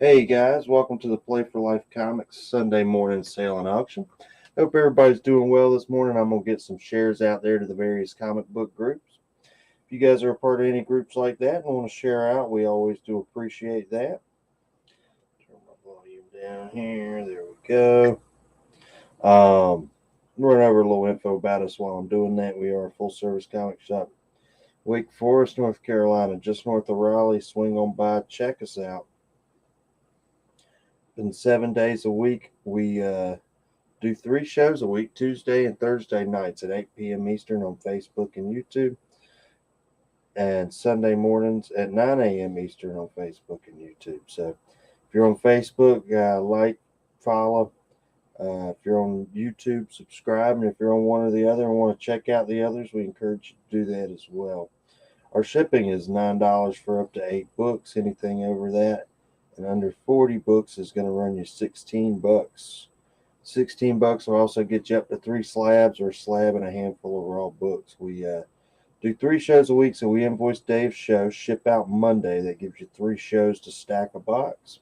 Hey guys, welcome to the Play4Life Comics Sunday morning sale and auction. Hope everybody's doing well this morning. I'm going to get some shares out there to the various comic book groups. If you guys are a part of any groups like that and want to share out, we always do appreciate that. Turn my volume down here. There we go. Run over a little info about us while I'm doing that. We are a full-service comic shop. Wake Forest, North Carolina, just north of Raleigh. Swing on by, check us out. Been 7 days a week. We do 3 shows a week, Tuesday and Thursday nights at 8 p.m. Eastern on Facebook and YouTube, and Sunday mornings at 9 a.m. Eastern on Facebook and YouTube. So if you're on Facebook, like, follow. If you're on YouTube, subscribe. And if you're on one or the other and want to check out the others, we encourage you to do that as well. Our shipping is $9 for up to 8 books. Anything over that and under 40 books is going to run you $16. $16 will also get you up to 3 slabs or a slab and a handful of raw books. We do 3 shows a week, so we invoice Dave's show, ship out Monday. That gives you 3 shows to stack a box.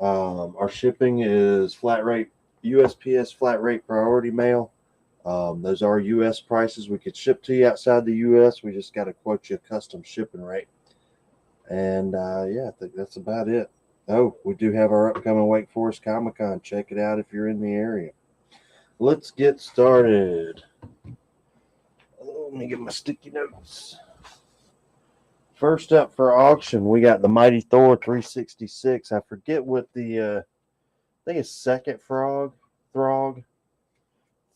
Our shipping is flat rate, USPS flat rate priority mail. Those are U.S. prices. We could ship to you outside the U.S. We just got to quote you a custom shipping rate. And yeah, I think that's about it. Oh, we do have our upcoming Wake Forest Comic Con. Check it out if you're in the area. Let's get started. Let me get my sticky notes. First up for auction, we got the Mighty Thor 366. I forget what the, I think it's second Throg.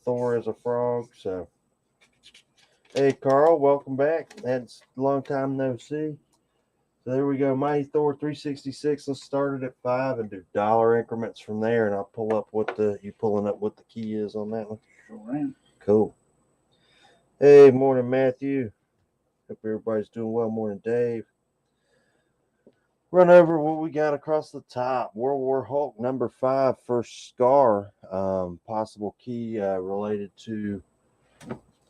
Thor is a frog. So, hey, Carl, welcome back. That's a long time no see. So there we go, Mighty Thor 366. Let's start it at 5 and do dollar increments from there, and I'll pull up what the key is on that one. Sure am. Cool. Hey, morning, Matthew. Hope everybody's doing well. Morning, Dave. Run over what we got across the top. World War Hulk number 5, first Scar. Possible key related to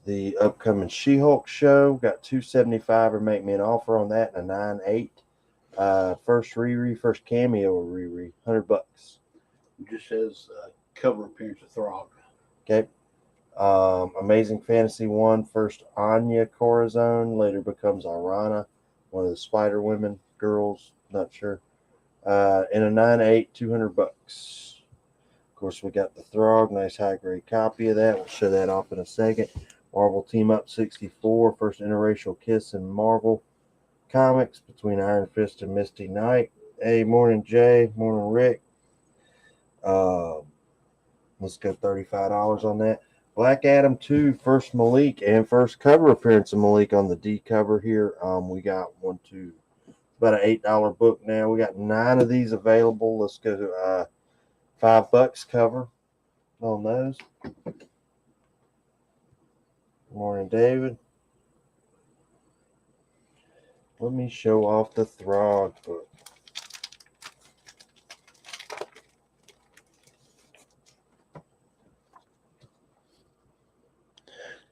the upcoming She-Hulk show. Got $275 or make me an offer on that, and a 9.8. First Riri, first cameo Riri, $100. It just says cover appearance of Throg. Okay. Amazing Fantasy 1, first Anya Corazon, later becomes Arana, one of the Spider Women girls, not sure. And a 9.8, $200. Of course, we got the Throg, nice high grade copy of that. We'll show that off in a second. Marvel Team Up 64, first interracial kiss in Marvel Comics between Iron Fist and Misty Knight. Hey, morning, Jay. Morning, Rick. Let's go $35 on that. Black Adam 2, first Malik, and first cover appearance of Malik on the D cover here. We got about an $8 book now. We got 9 of these available. Let's go to $5 cover on those. Morning, David. Let me show off the Throg book.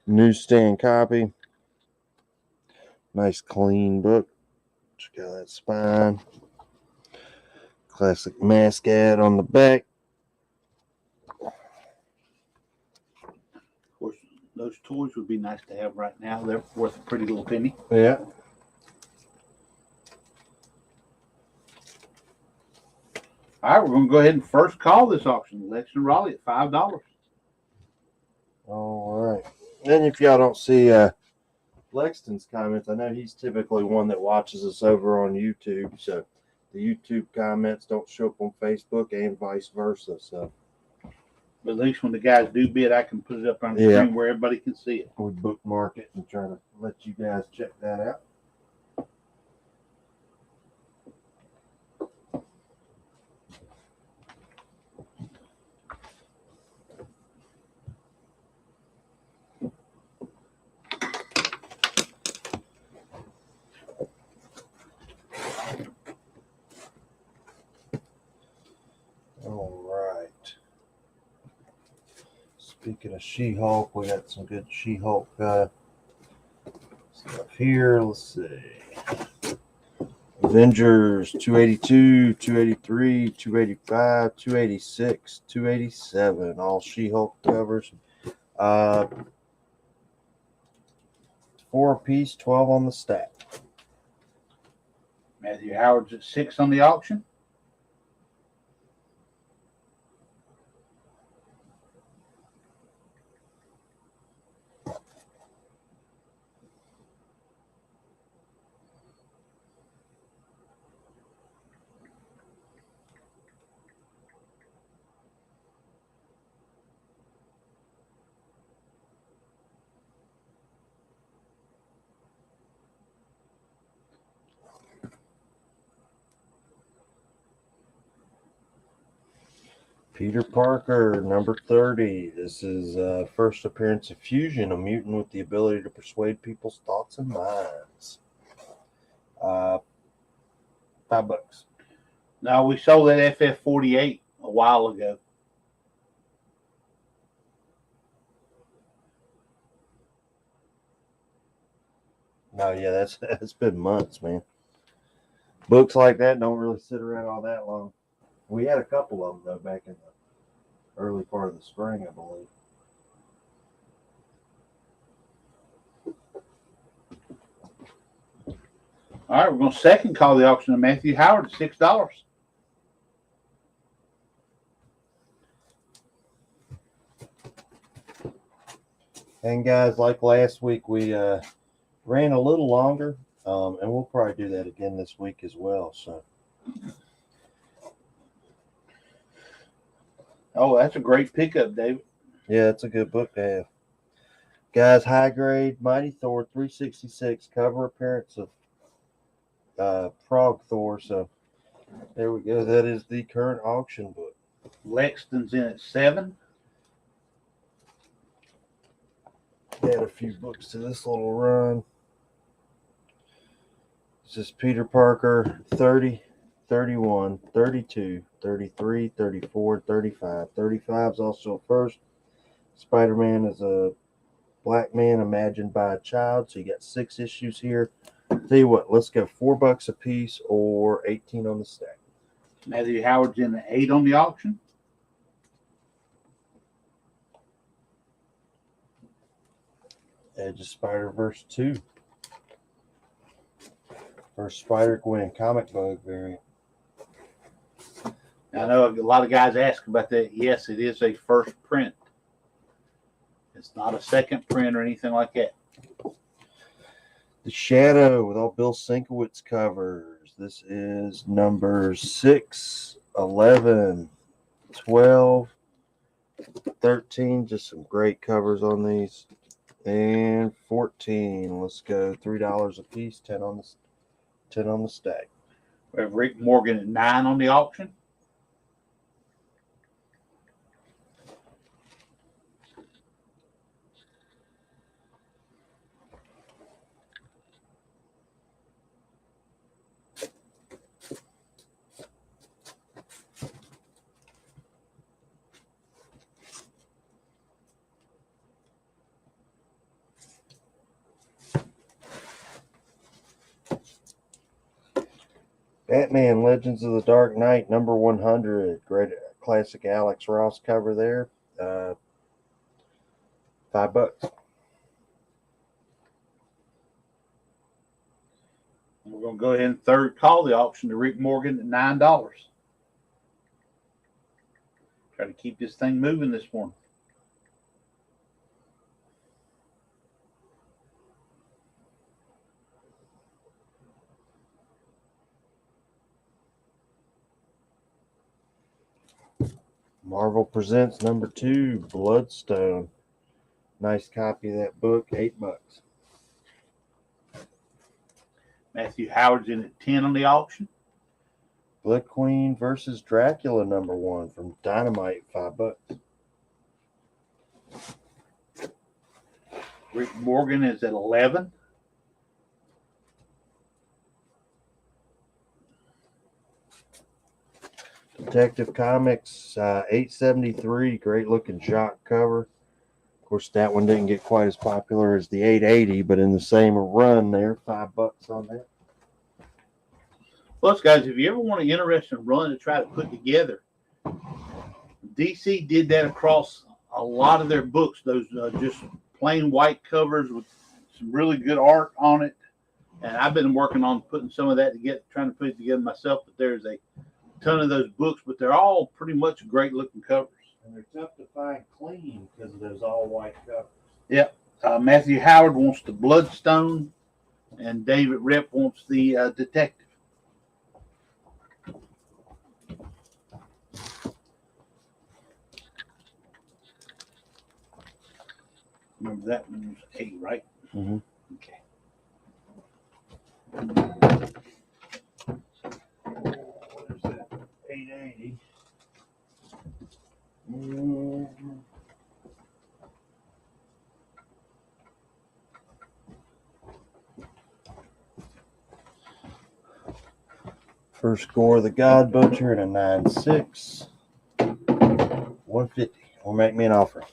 Newsstand copy. Nice clean book. Check out that spine. Classic mask ad on the back. Of course, those toys would be nice to have right now. They're worth a pretty little penny. Yeah. All right, we're going to go ahead and first call this auction. Lex and Raleigh at $5. All right. And if y'all don't see Lexton's comments, I know he's typically one that watches us over on YouTube. So the YouTube comments don't show up on Facebook and vice versa. So, but at least when the guys do bid, I can put it up on the screen where everybody can see it. We bookmark it and try to let you guys check that out. All right. Speaking of She-Hulk, we got some good She-Hulk stuff here. Let's see. Avengers 282, 283, 285, 286, 287. All She-Hulk covers. 4 apiece, 12 on the stack. Matthew Howard's at 6 on the auction. Peter Parker, number 30. This is first appearance of Fusion, a mutant with the ability to persuade people's thoughts and minds. $5. Now, we sold that FF48 a while ago. No, yeah, that's been months, man. Books like that don't really sit around all that long. We had a couple of them, though, back in the early part of the spring, I believe. All right, we're going to second call the auction of Matthew Howard at $6. And guys, like last week, we ran a little longer, and we'll probably do that again this week as well. So, oh, that's a great pickup, David. yeah, it's a good book to have. Guys, high grade Mighty Thor 366 cover appearance of Frog Thor. So there we go. That is the current auction book. Lexington's in at 7. Add a few books to this little run. This is Peter Parker 30, 31, 32, 33, 34, 35. 35 is also first. Spider-Man is a black man imagined by a child. So you got 6 issues here. Tell you what, let's go $4 a piece or 18 on the stack. Matthew Howard's in at 8 on the auction. Edge of Spider-Verse 2. First Spider-Gwen comic book variant. I know a lot of guys ask about that. Yes, it is a first print. It's not a second print or anything like that. The Shadow with all Bill Sienkiewicz covers. This is numbers 6, 11, 12, 13. Just some great covers on these. And 14. Let's go $3 a piece, 10 on the stack. We have Rick Morgan at 9 on the auction. Batman Legends of the Dark Knight, number 100. Great classic Alex Ross cover there. $5. We're going to go ahead and third call the auction to Rick Morgan at $9. Try to keep this thing moving this morning. Marvel Presents number 2, Bloodstone. Nice copy of that book, $8. Matthew Howard's in at 10 on the auction. Blood Queen versus Dracula number 1 from Dynamite, $5. Rick Morgan is at 11. Detective Comics 873, great looking Jacques cover. Of course, that one didn't get quite as popular as the 880, but in the same run there, $5 on that. Plus, guys, if you ever want an interesting run to try to put together, DC did that across a lot of their books. Those just plain white covers with some really good art on it. And I've been working on putting some of that together, trying to put it together myself. But there's a ton of those books, but they're all pretty much great looking covers. And they're tough to find clean because of those all white covers. Yep. Matthew Howard wants the Bloodstone, and David Rep wants the Detective. Remember that one was 8, right? Mm-hmm. Okay. What is that? 880. Mm-hmm. First score of the God Butcher and a 9.6. 150. Or make me an offer.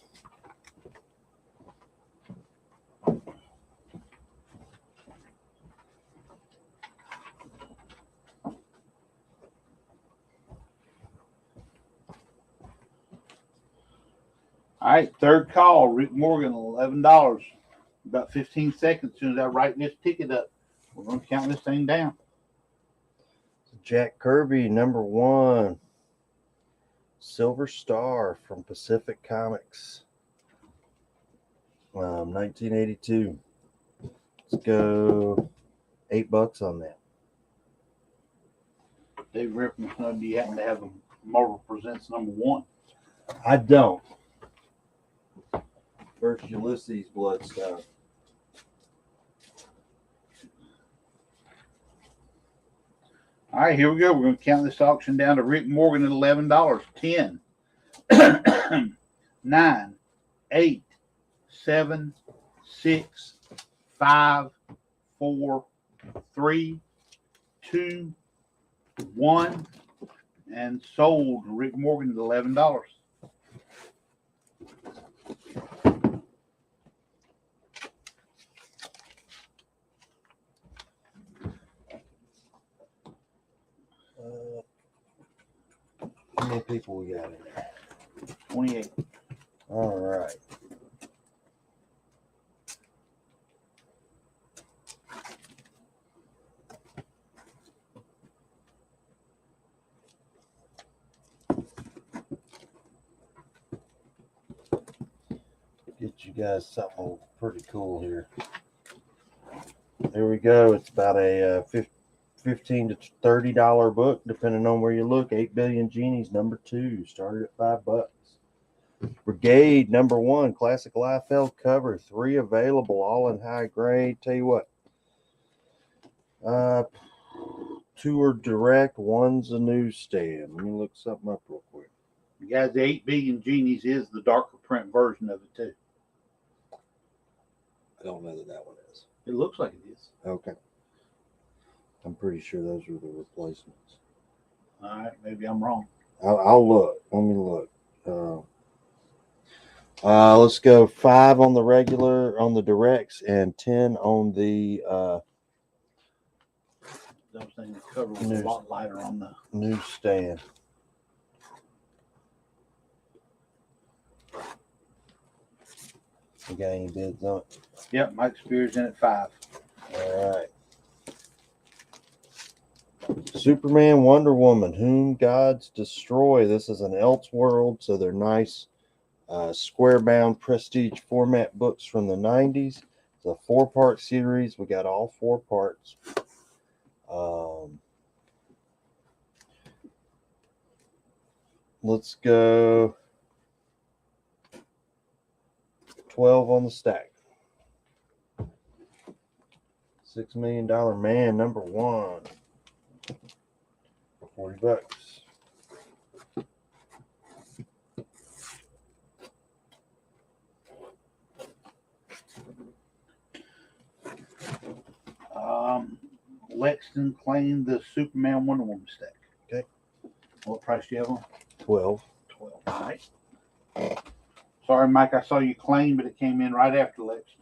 All right, third call. Rick Morgan, $11. About 15 seconds. As soon as I write this ticket up, we're going to count this thing down. Jack Kirby, number 1. Silver Star from Pacific Comics. 1982. Let's go $8 on that. Dave Ripman, do you happen to have a Marvel Presents number 1? I don't. First Ulysses Bloodstone. All right, here we go. We're going to count this auction down to Rick Morgan at $11. 10, 9, 8, 7, 6, 5, 4, 3, 2, 1, and sold Rick Morgan at $11. How many people we got in there? 28. All right. Get you guys something pretty cool here. There we go. It's about a $15 to $30 book, depending on where you look. 8 Billion Genies, number 2, started at $5. Brigade, number 1, classic Liefeld cover, 3 available, all in high grade. Tell you what, 2 are direct, 1's a newsstand. Let me look something up real quick. You guys, the 8 Billion Genies is the darker print version of it, too. I don't know that one is. It looks like it is. Okay. I'm pretty sure those are the replacements. All right, maybe I'm wrong. I'll look. Let me look. Let's go 5 on the regular, on the directs, and 10 on the I was thinking the cover was a lot lighter on the newsstand. You got any bids on it? Yep, Mike Spears in at 5. All right. Superman, Wonder Woman, Whom Gods Destroy. This is an Elseworld, so they're nice square-bound prestige format books from the 90s. It's a 4-part series. We got all 4 parts. Let's go 12 on the stack. $6 Million Man, number 1. For $40. Lexington claimed the Superman Wonder Woman stack. Okay. What price do you have on? 12. 12. All right. Sorry, Mike, I saw you claim, but it came in right after Lexington.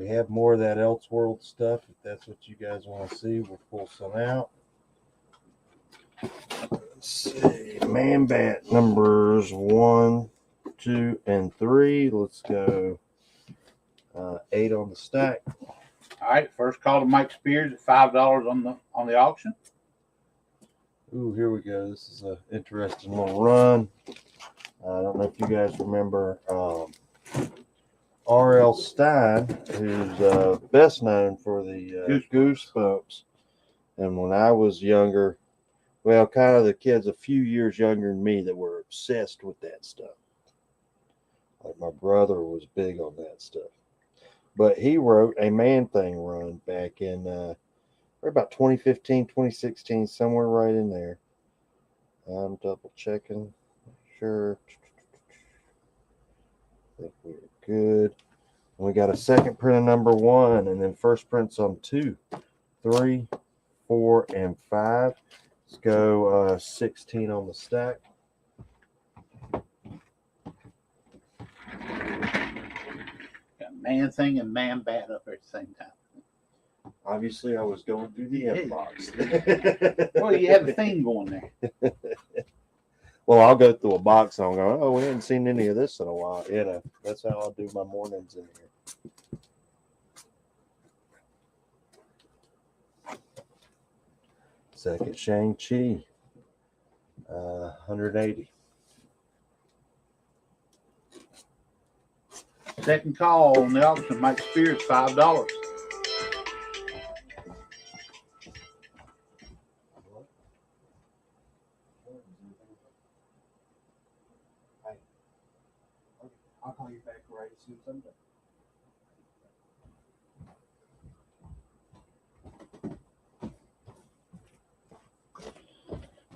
we have more of that Elseworld stuff. If that's what you guys want to see, we'll pull some out. Let's see. Man-Bat numbers 1, 2, and 3. Let's go 8 on the stack. All right, first call to Mike Spears at $5 on the auction. Ooh, here we go. This is an interesting little run. I don't know if you guys remember R.L. Stine, who's best known for the Goosebumps. And when I was younger, well, kind of the kids a few years younger than me that were obsessed with that stuff. Like my brother was big on that stuff. But he wrote a Man-Thing run back in about 2015, 2016, somewhere right in there. I'm double checking. Sure. I think we're good. And we got a second print of number 1, and then first prints on 2, 3, 4, and 5. Let's go 16 on the stack. Got Man-Thing and Man-Bat up there at the same time. Obviously, I was going through the inbox. Well, you have a theme going there. Well, I'll go through a box and I'll go, oh, we haven't seen any of this in a while. You know, that's how I'll do my mornings in here. Second Shang-Chi, 180. Second call on the auction, Mike Spears, $5. I'll call you back right as soon as I'm done.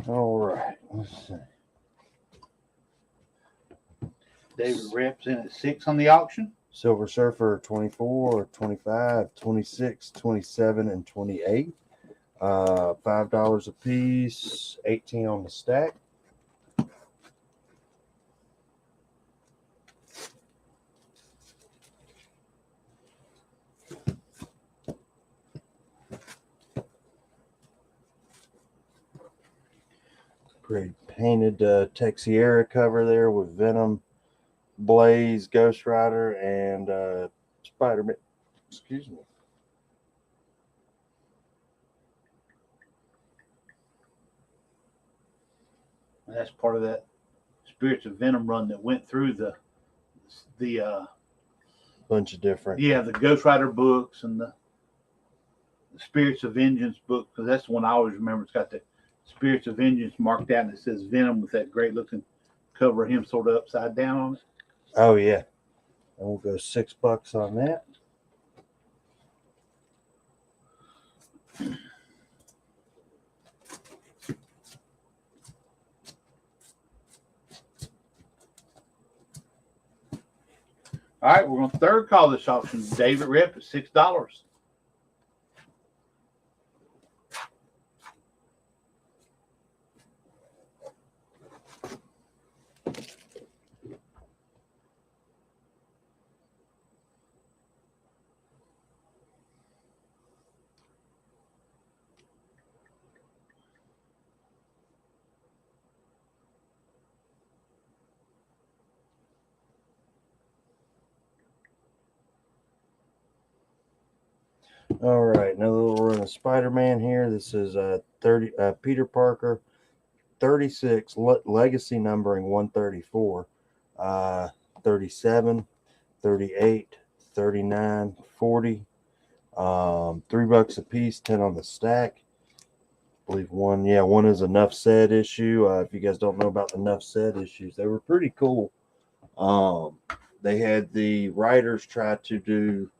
All right, let's see. David Rep's in at 6 on the auction. Silver Surfer 24, 25, 26, 27, and 28. $5 a piece, 18 on the stack. Pretty painted Texiera cover there with Venom, Blaze, Ghost Rider, and Spider-Man. Excuse me. And that's part of that Spirits of Venom run that went through the bunch of different. Yeah, the Ghost Rider books and the Spirits of Vengeance book, because that's the one I always remember. It's got the Spirits of Vengeance marked out and it says Venom with that great looking cover of him sort of upside down on it. Oh yeah. And we'll go $6 on that. All right, we're going to third call this auction. David Rep at $6. All right, another little run of Spider-Man here. This is 30 Peter Parker 36 legacy numbering 134, 37, 38, 39, 40. $3 a piece, 10 on the stack. I believe one is a Nuff Said issue. If you guys don't know about the Nuff Said issues, they were pretty cool. They had the writers try to do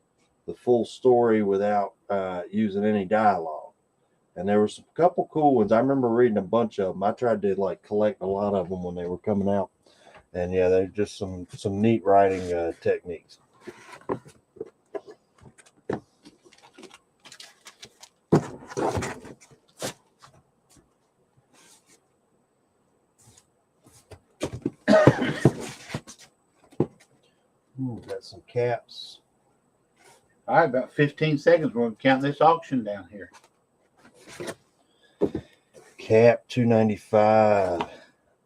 the full story without using any dialogue, and there were a couple cool ones. I remember reading a bunch of them. I tried to collect a lot of them when they were coming out, and yeah, they're just some neat writing techniques. Ooh, got some caps. All right, about 15 seconds. We're going to count this auction down here. Cap 295,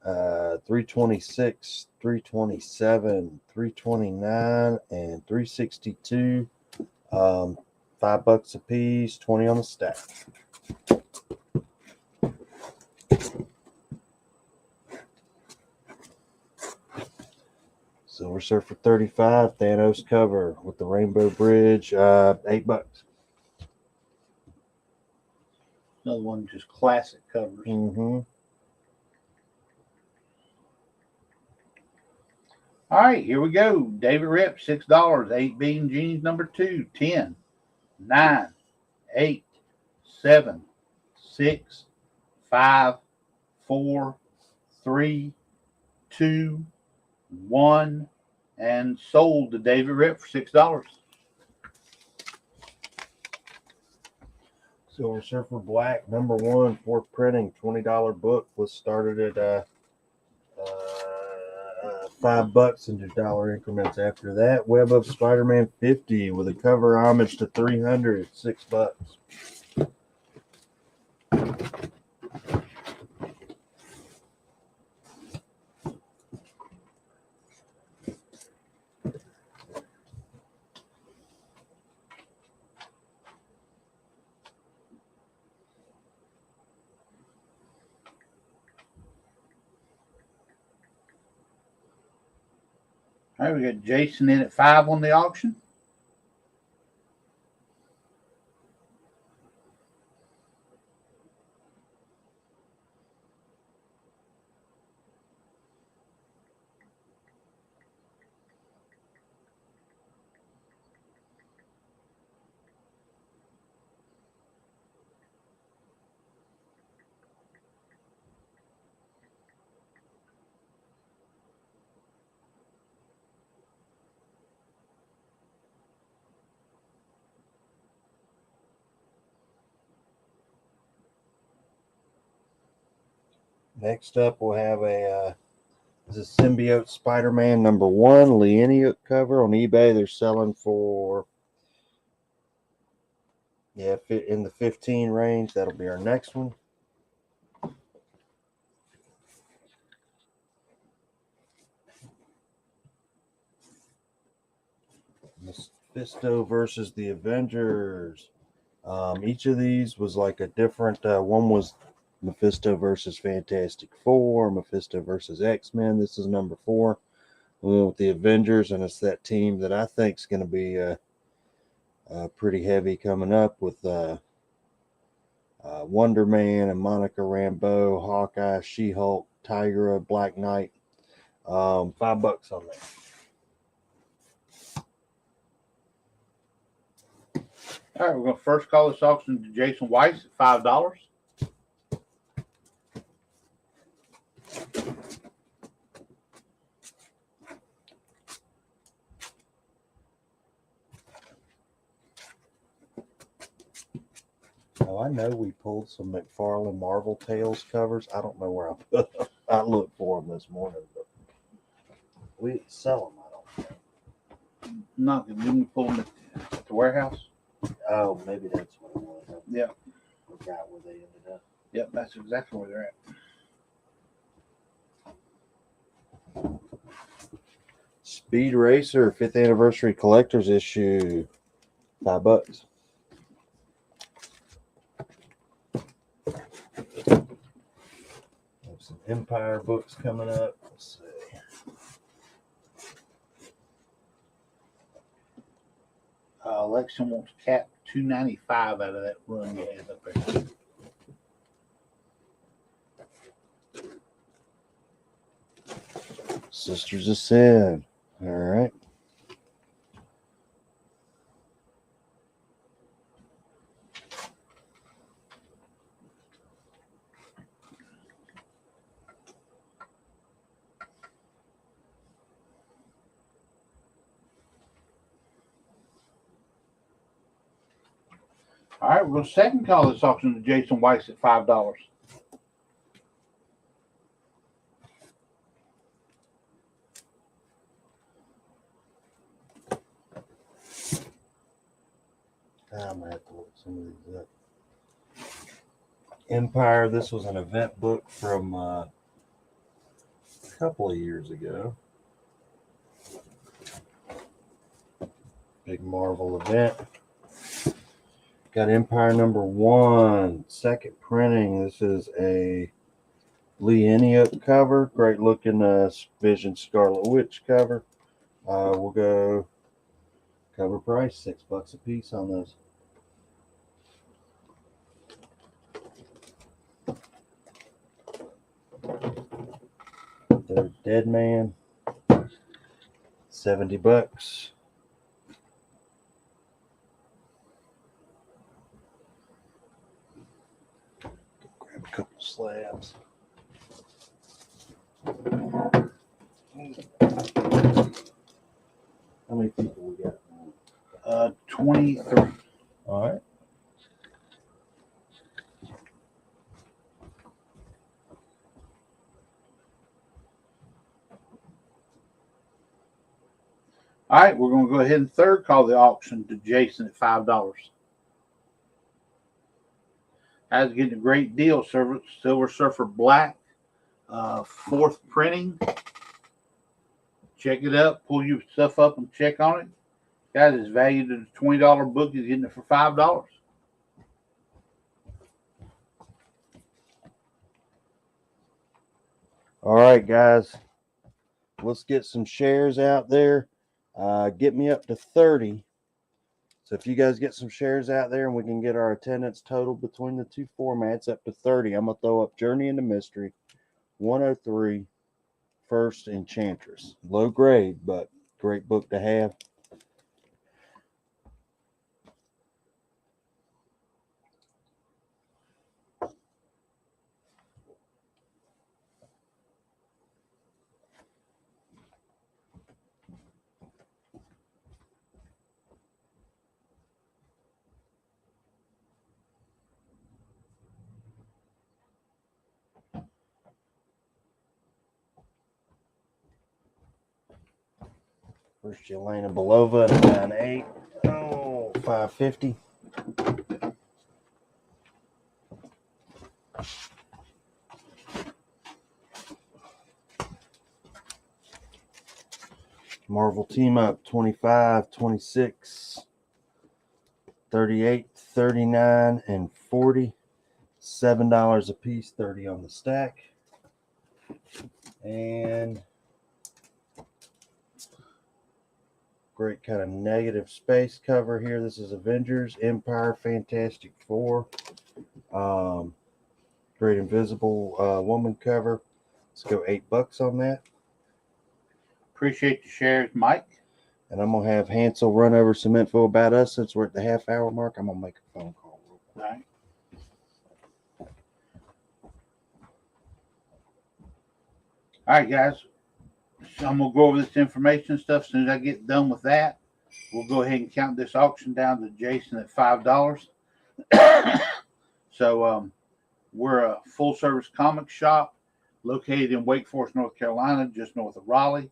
326, 327, 329, and 362. $5 a piece, 20 on the stack. Silver Surfer 35, Thanos cover with the Rainbow Bridge, $8. Another one, just classic covers. Mm-hmm. All right, here we go. David Rip, $6. 8 Bean Jeans number 2, 10, 9, 8, 7, 6, 5, 4, 3, 2, 1, and sold to David Rip for $6. Silver Surfer Black number 1, 4th printing, $20 book was started at $5 into dollar increments. After that, Web of Spider-Man 50 with a cover homage to 300, $6. All right, we got Jason in at 5 on the auction. Next up, we'll have this is Symbiote Spider-Man number 1, Lienio cover on eBay. They're selling for in the 15 range. That'll be our next one. Mephisto versus the Avengers. Each of these was like a different. One was Mephisto versus Fantastic Four, Mephisto versus X-Men. This is number 4. We went with the Avengers, and it's that team that I think is going to be pretty heavy coming up with Wonder Man and Monica Rambeau, Hawkeye, She-Hulk, Tigra, Black Knight. $5 on that. All right, we're going to first call this auction to Jason Weiss at $5. Oh, I know we pulled some McFarlane Marvel Tales covers. I don't know where I put them. I looked for them this morning, but we didn't sell them, I don't know. Not didn't we pull them at the warehouse? Oh, maybe that's what it was. Yeah. I forgot where they ended up. Yep, that's exactly where they're at. Speed Racer 5th Anniversary Collector's Issue, $5. Some Empire books coming up. Let's see. Alexian wants Cap 295 out of that run you had up there. Sisters of Sin. All right. All right, we're going to second call this auction to Jason Weiss at $5. I'm gonna have to look some of these up. Empire. This was an event book from a couple of years ago. Big Marvel event. Got Empire #1, second printing. This is a Lee Enniop cover. Great looking Vision Scarlet Witch cover. We'll go cover price $6 a piece on those. They're Dead Man, $70. Grab a couple slabs. How many people we got? 23. All right. All right, we're going to go ahead and third call the auction to Jason at $5. I was getting a great deal. Silver Surfer Black, fourth printing. Check it up. Pull your stuff up and check on it. Guys, it's valued at a $20 book. He's getting it for $5. All right, guys. Let's get some shares out there. Get me up to 30. So if you guys get some shares out there and we can get our attendance total between the two formats up to 30, I'm going to throw up Journey into Mystery, 103, First Enchantress. Low grade, but great book to have. First Yelena Belova at 9.8. Oh, $5.50. Marvel Team Up 25, 26, 38, 39, and 40. $7 a piece, 30 on the stack. And great kind of negative space cover here. This is Avengers, Empire, Fantastic Four. Great Invisible Woman cover. Let's go $8 on that. Appreciate the shares, Mike. And I'm going to have Hansel run over some info about us since we're at the half-hour mark. I'm going to make a phone call. All right. All right, guys. So I'm going to go over this information stuff. As soon as I get done with that, we'll go ahead and count this auction down to Jason at $5. So we're a full-service comic shop located in Wake Forest, North Carolina, just north of Raleigh.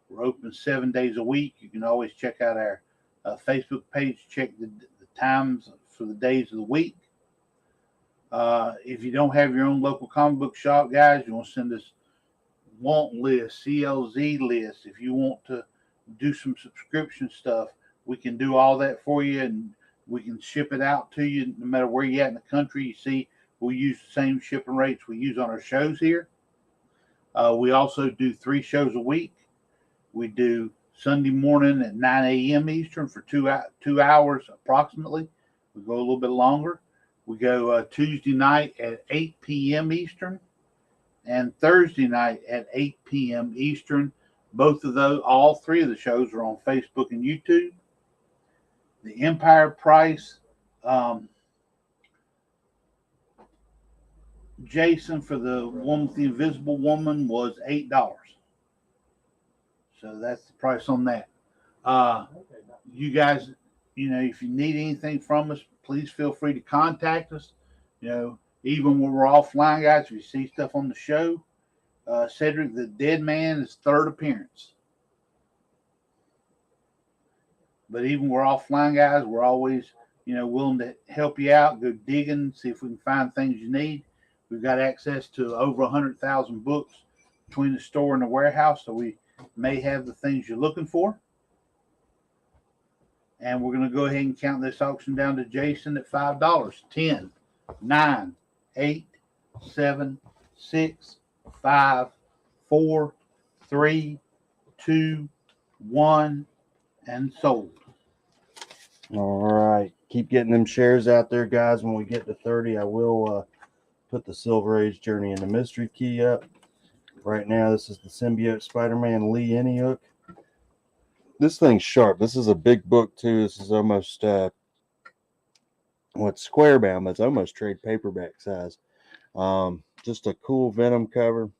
We're open 7 days a week. You can always check out our Facebook page, check the times for the days of the week. If you don't have your own local comic book shop, guys, you want to send us want list, CLZ list. If you want to do some subscription stuff, we can do all that for you, and we can ship it out to you no matter where you're at in the country. You see, we use the same shipping rates we use on our shows here. We also do 3 shows a week. We do Sunday morning at 9 a.m. Eastern for 2 hours approximately. We go a little bit longer. We go Tuesday night at 8 p.m. Eastern and Thursday night at 8 p.m. Eastern. Both of those, all 3 of the shows are on Facebook and YouTube. The Empire price, Jason, for the one with the Invisible Woman was $8. So that's the price on that. You guys, if you need anything from us, please feel free to contact us. Even when we're offline, guys, if you see stuff on the show, Cedric the Dead Man is 3rd appearance. But even we're offline, guys, we're always willing to help you out, go digging, see if we can find things you need. We've got access to over 100,000 books between the store and the warehouse, so we may have the things you're looking for. And we're going to go ahead and count this auction down to Jason at $5. 10, 9, 8, 7, 6, 5, 4, 3, 2, 1, and sold. All right. Keep getting them shares out there, guys. When we get to 30, I will put the Silver Age Journey and the Mystery Key up. Right now, this is the Symbiote Spider-Man Lee Anyhook. This thing's sharp. This is a big book, too. This is almost, it's square bound, but it's almost trade paperback size. Just a cool Venom cover.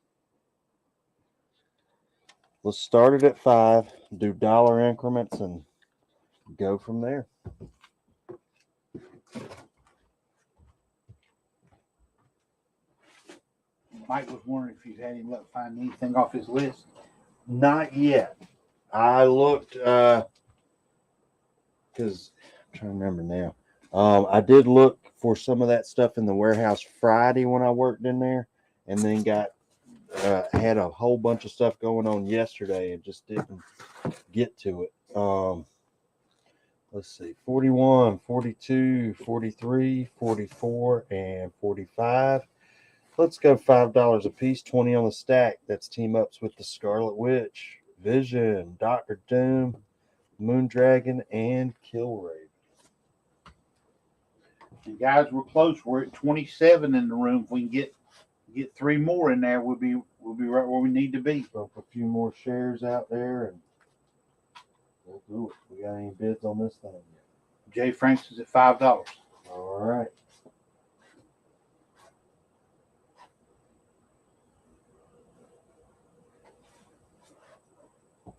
Let's start it at 5, do dollar increments, and go from there. Mike was wondering if you had any luck finding anything off his list. Not yet. I looked because I'm trying to remember now. I did look for some of that stuff in the warehouse Friday when I worked in there, and then had a whole bunch of stuff going on yesterday and just didn't get to it. Let's see, 41, 42, 43, 44, and 45. Let's go $5 a piece, 20 on the stack. That's team ups with the Scarlet Witch, Vision, Doctor Doom, Moondragon, and Killraven. And guys, we're close. We're at 27 in the room. If we can get 3 more in there, we'll be right where we need to be. Throw a few more shares out there, and we'll do it. We got any bids on this thing yet? Jay Franks is at $5. All right.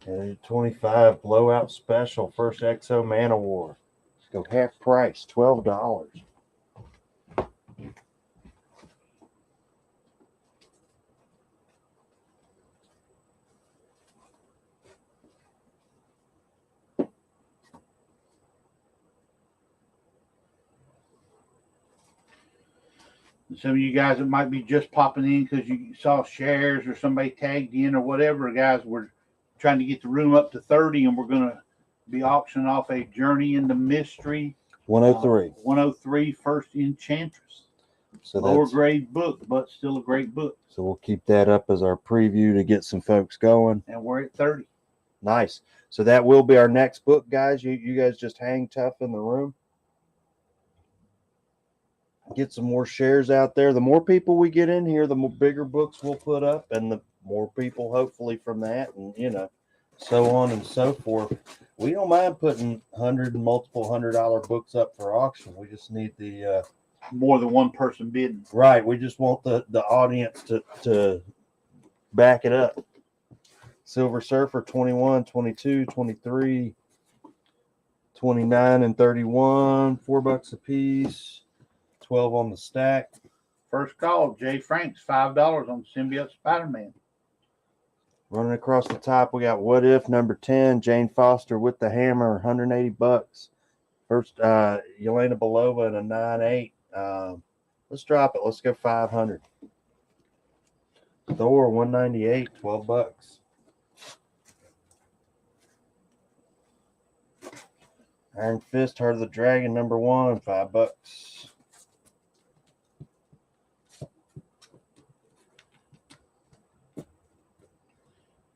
And 25 blowout special, first Exo Man Award. Let's go half price, $12. And some of you guys that might be just popping in because you saw shares or somebody tagged in or whatever, guys, we're trying to get the room up to 30, and we're going to be auctioning off a Journey into Mystery 103. 103 First Enchantress. So lower grade book, but still a great book. So we'll keep that up as our preview to get some folks going. And we're at 30. Nice. So that will be our next book, guys. You guys just hang tough in the room. Get some more shares out there. The more people we get in here, the more bigger books we'll put up, and the more people hopefully from that, and so on and so forth. We don't mind putting multiple $100 books up for auction. We just need the more than one person bidding. Right. We just want the audience to back it up. Silver Surfer 21, 22, 23, 29, and 31. $4 a piece. 12 on the stack. First call, Jay Franks, $5 on Symbiote Spider-Man. Running across the top, we got What If number 10, Jane Foster with the Hammer, $180. First, Yelena Belova and a 9.8. Let's drop it. Let's go 500. Thor 198, $12. Iron Fist, Heart of the Dragon number 1, $5.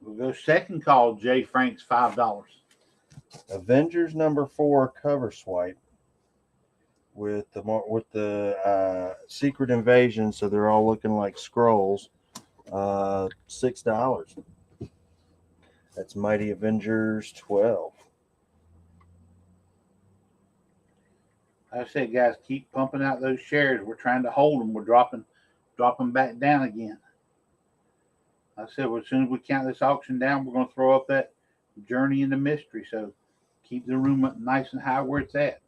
We'll go second call, Jay Franks, $5. Avengers number 4 cover swipe with the Secret Invasion, so they're all looking like scrolls. $6. That's Mighty Avengers 12. Like I said, guys, keep pumping out those shares. We're trying to hold them. We're dropping back down again. Like I said, as soon as we count this auction down, we're going to throw up that Journey into Mystery. So keep the room up nice and high where it's at.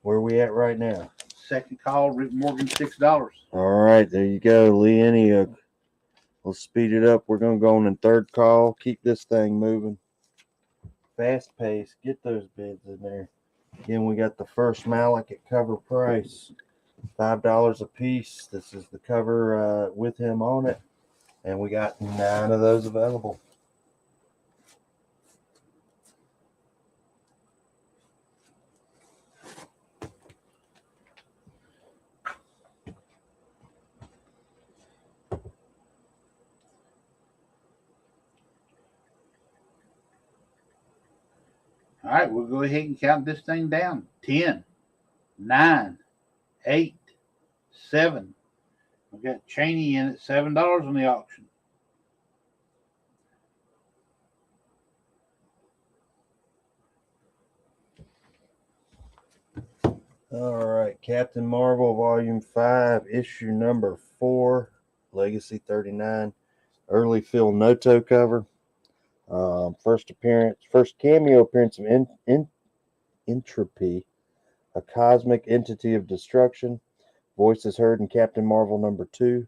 Where are we at right now? Second call, Rick Morgan, $6. All right, there you go, Lee Anyhook. Let's speed it up. We're going to go on in third call. Keep this thing moving. Fast pace. Get those bids in there. Again, we got the first Malik at cover price, $5 a piece. This is the cover with him on it, and we got 9 of those available. All right, we'll go ahead and count this thing down. 10, 9, 8, 7. We got Cheney in at $7 on the auction. All right, Captain Marvel, Volume 5, issue number 4, Legacy 39, early Phil Noto cover. First cameo appearance of Entropy, a cosmic entity of destruction. Voice is heard in Captain Marvel number 2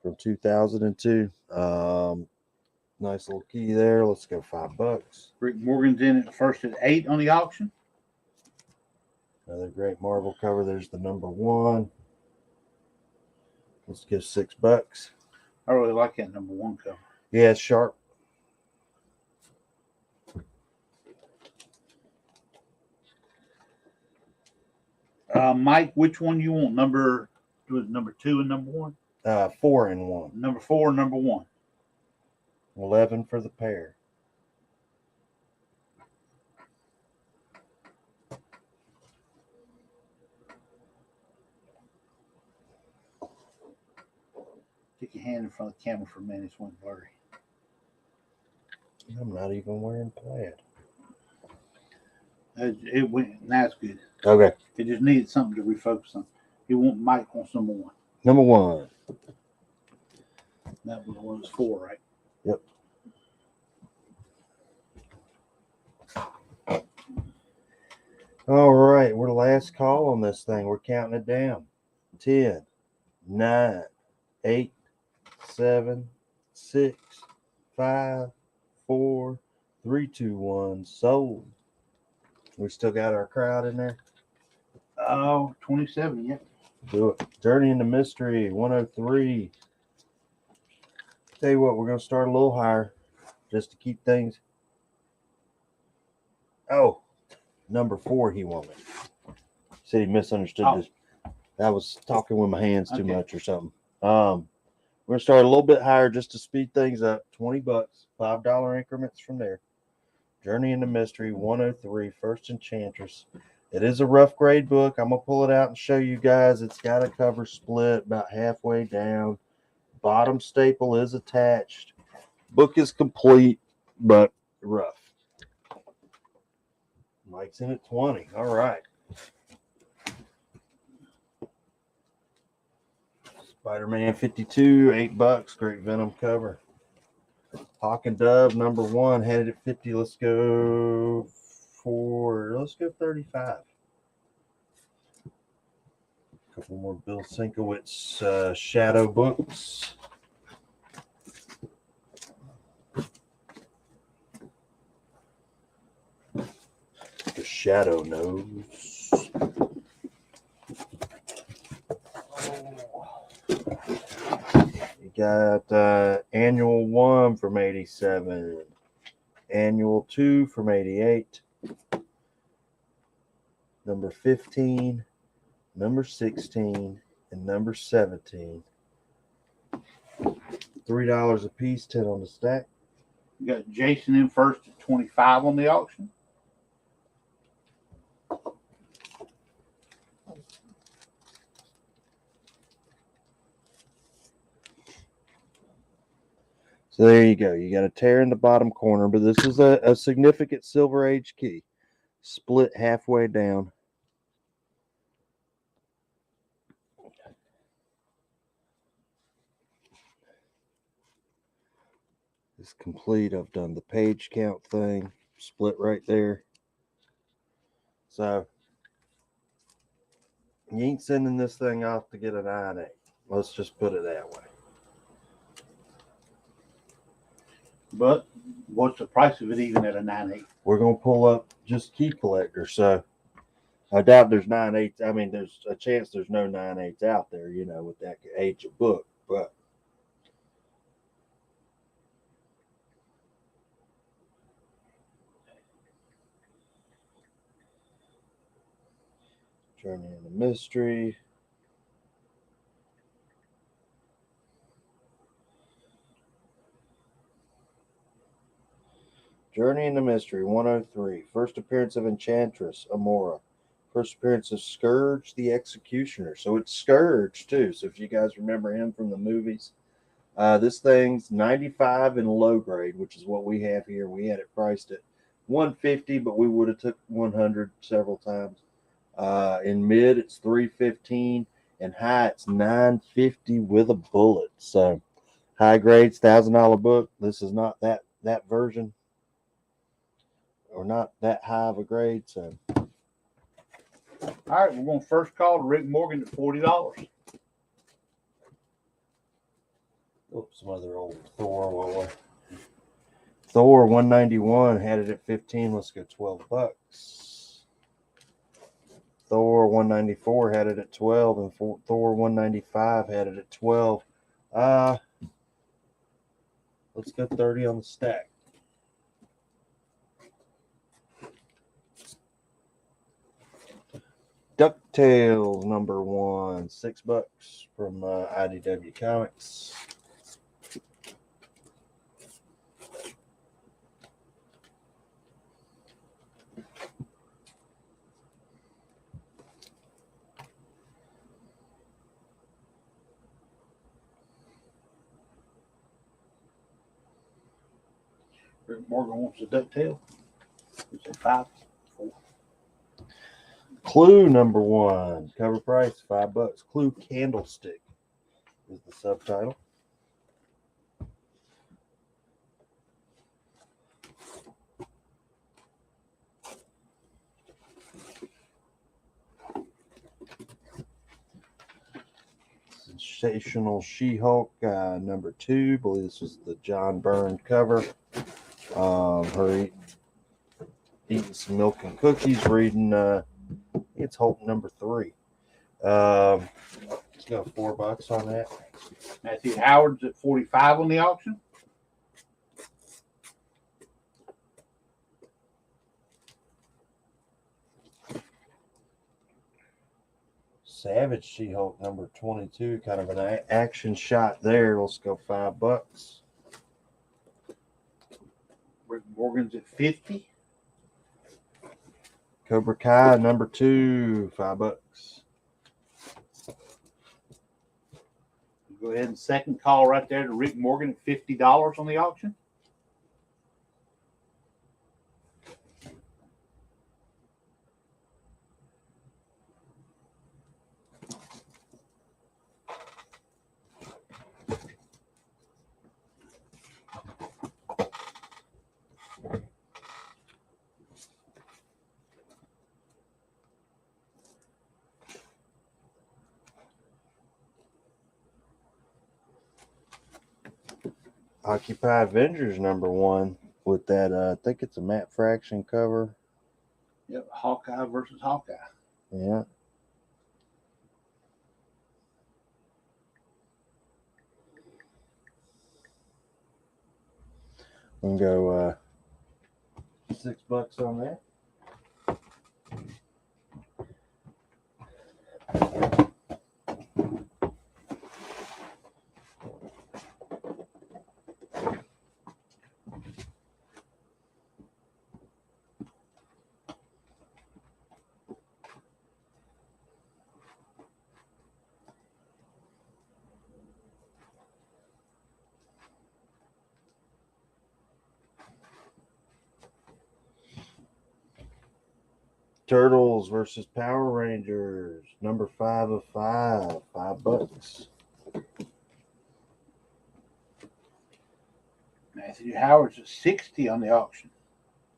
from 2002. Nice little key there. Let's go $5. Rick Morgan's in at first at 8 on the auction. Another great Marvel cover. There's the number 1. Let's go $6. I really like that number 1 cover. Yeah, it's sharp. Mike, which one you want? Number 2 and number 1? 4 and 1. Number 4 and number 1. 11 for the pair. Stick your hand in front of the camera for a minute. It's went blurry. I'm not even wearing plaid. It went. Now it's good. Okay. It just needed something to refocus on. Mike wants number 1. Number 1. That was 4, right? Yep. All right, we're the last call on this thing. We're counting it down. 10, 9, 8, 7, 6, 5, 4, 3, 2, 1. Sold. We still got our crowd in there. Oh, 27, yeah. Do it. Journey into Mystery, 103. Tell you what, we're going to start a little higher just to keep things. Oh, number 4 he wanted. Said he misunderstood this. I was talking with my hands too much or something. We're going to start a little bit higher just to speed things up. $20, $5 increments from there. Journey into Mystery, 103, First Enchantress. It is a rough grade book. I'm going to pull it out and show you guys. It's got a cover split about halfway down. Bottom staple is attached. Book is complete, but rough. Mike's in at 20. All right. Spider-Man 52, $8. Great Venom cover. Hawk and Dove, number 1, headed at 50. Let's go 35. A couple more Bill Sienkiewicz shadow books. The Shadow Knows. You got Annual 1 from 87. Annual 2 from 88. Number 15. Number 16 and number 17. $3 a piece, 10 on the stack. You got Jason in first at 25 on the auction. So there you go. You got a tear in the bottom corner, but this is a significant Silver Age key. Split halfway down. It's complete. I've done the page count thing. Split right there. So you ain't sending this thing off to get a 9.8. Let's just put it that way. But what's the price of it even at a 9.8? We're going to pull up just key collector. So I doubt there's 9/8. I mean, there's a chance there's no 9/8 out there, with that age of book. But Journey into Mystery. Journey into Mystery 103. First appearance of Enchantress Amora. First appearance of Scourge the Executioner. So it's Scourge too. So if you guys remember him from the movies, this thing's 95 in low grade, which is what we have here. We had it priced at 150, but we would have took 100 several times. In mid, it's 315, and high, it's 950 with a bullet. So high grades, $1,000 book. This is not that version, or not that high of a grade. So, All right, we're going to first call Rick Morgan at $40. oops, some other old Thor. Thor 191 had it at 15. Let's go $12. Thor 194 had it at 12, and Thor 195 had it at 12. Let's go 30 on the stack. Ducktales #1, $6 from IDW Comics. Rick Morgan wants a Ducktale. It's a 5, 4. Clue #1, cover price $5. Clue Candlestick is the subtitle. Sensational She-Hulk #2. I believe this was the John Byrne cover. Her eating some milk and cookies, reading. It's Hulk #3. Let's go $4 on that. Matthew Howard's at 45 on the auction. Savage She-Hulk #22, kind of an action shot there. Let's go $5. Rick Morgan's at 50. Cobra Kai #2, $5. Go ahead and second call right there to Rick Morgan at $50 on the auction. Occupy Avengers #1 with that. I think it's a Matt Fraction cover. Yep, Hawkeye versus Hawkeye. Yeah. We can go $6 on that. Turtles versus Power Rangers, #5 of 5, $5. Matthew Howard's at 60 on the auction.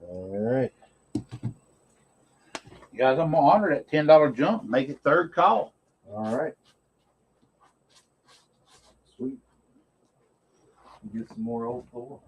All right. You guys, I'm gonna honor that $10 jump. Make it third call. All right. Sweet. Get some more old Thor.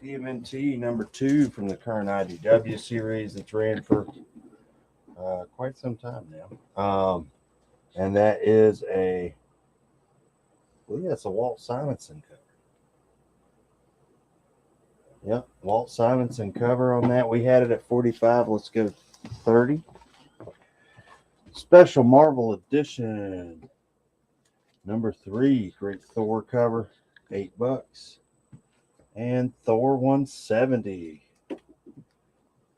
TMNT number 2 from the current IDW series that's ran for quite some time now. And that is a Walt Simonson cover. Yep, Walt Simonson cover on that. We had it at 45. Let's go 30. Special Marvel Edition number 3. Great Thor cover, $8. And Thor 170,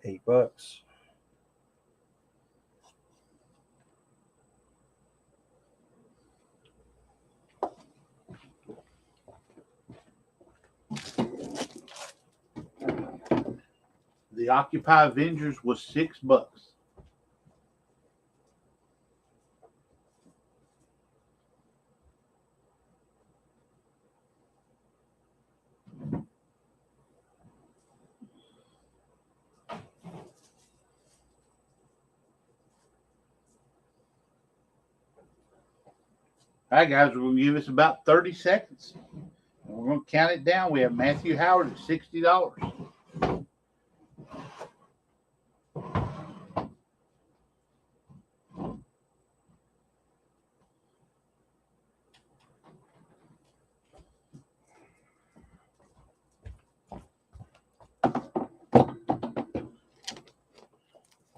$8. The Occupy Avengers was $6. All right, guys, we're going to give us about 30 seconds. And we're going to count it down. We have Matthew Howard at $60.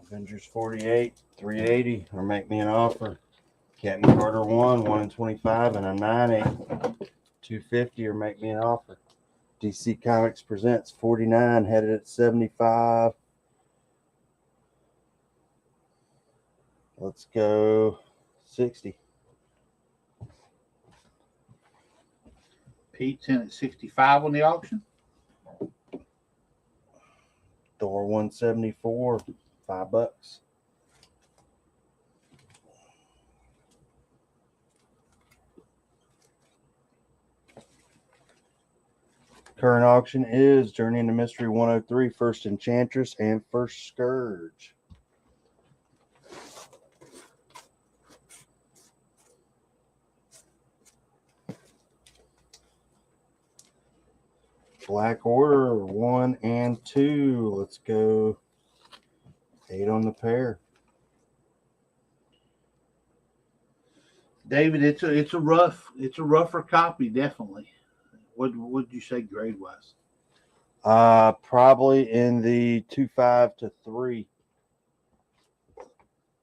Avengers 48, $380, or make me an offer. Captain Carter 1 in 25, and a 9.8, $250, or make me an offer. DC Comics presents 49, headed at 75. Let's go 60. Pete's in at 65 on the auction. Thor 174, $5. Current auction is Journey into Mystery 103, First Enchantress and First Scourge. Black Order 1 and 2. Let's go 8 on the pair. David, it's a rougher copy, definitely. What would you say grade wise? Probably in the 2.5 to 3.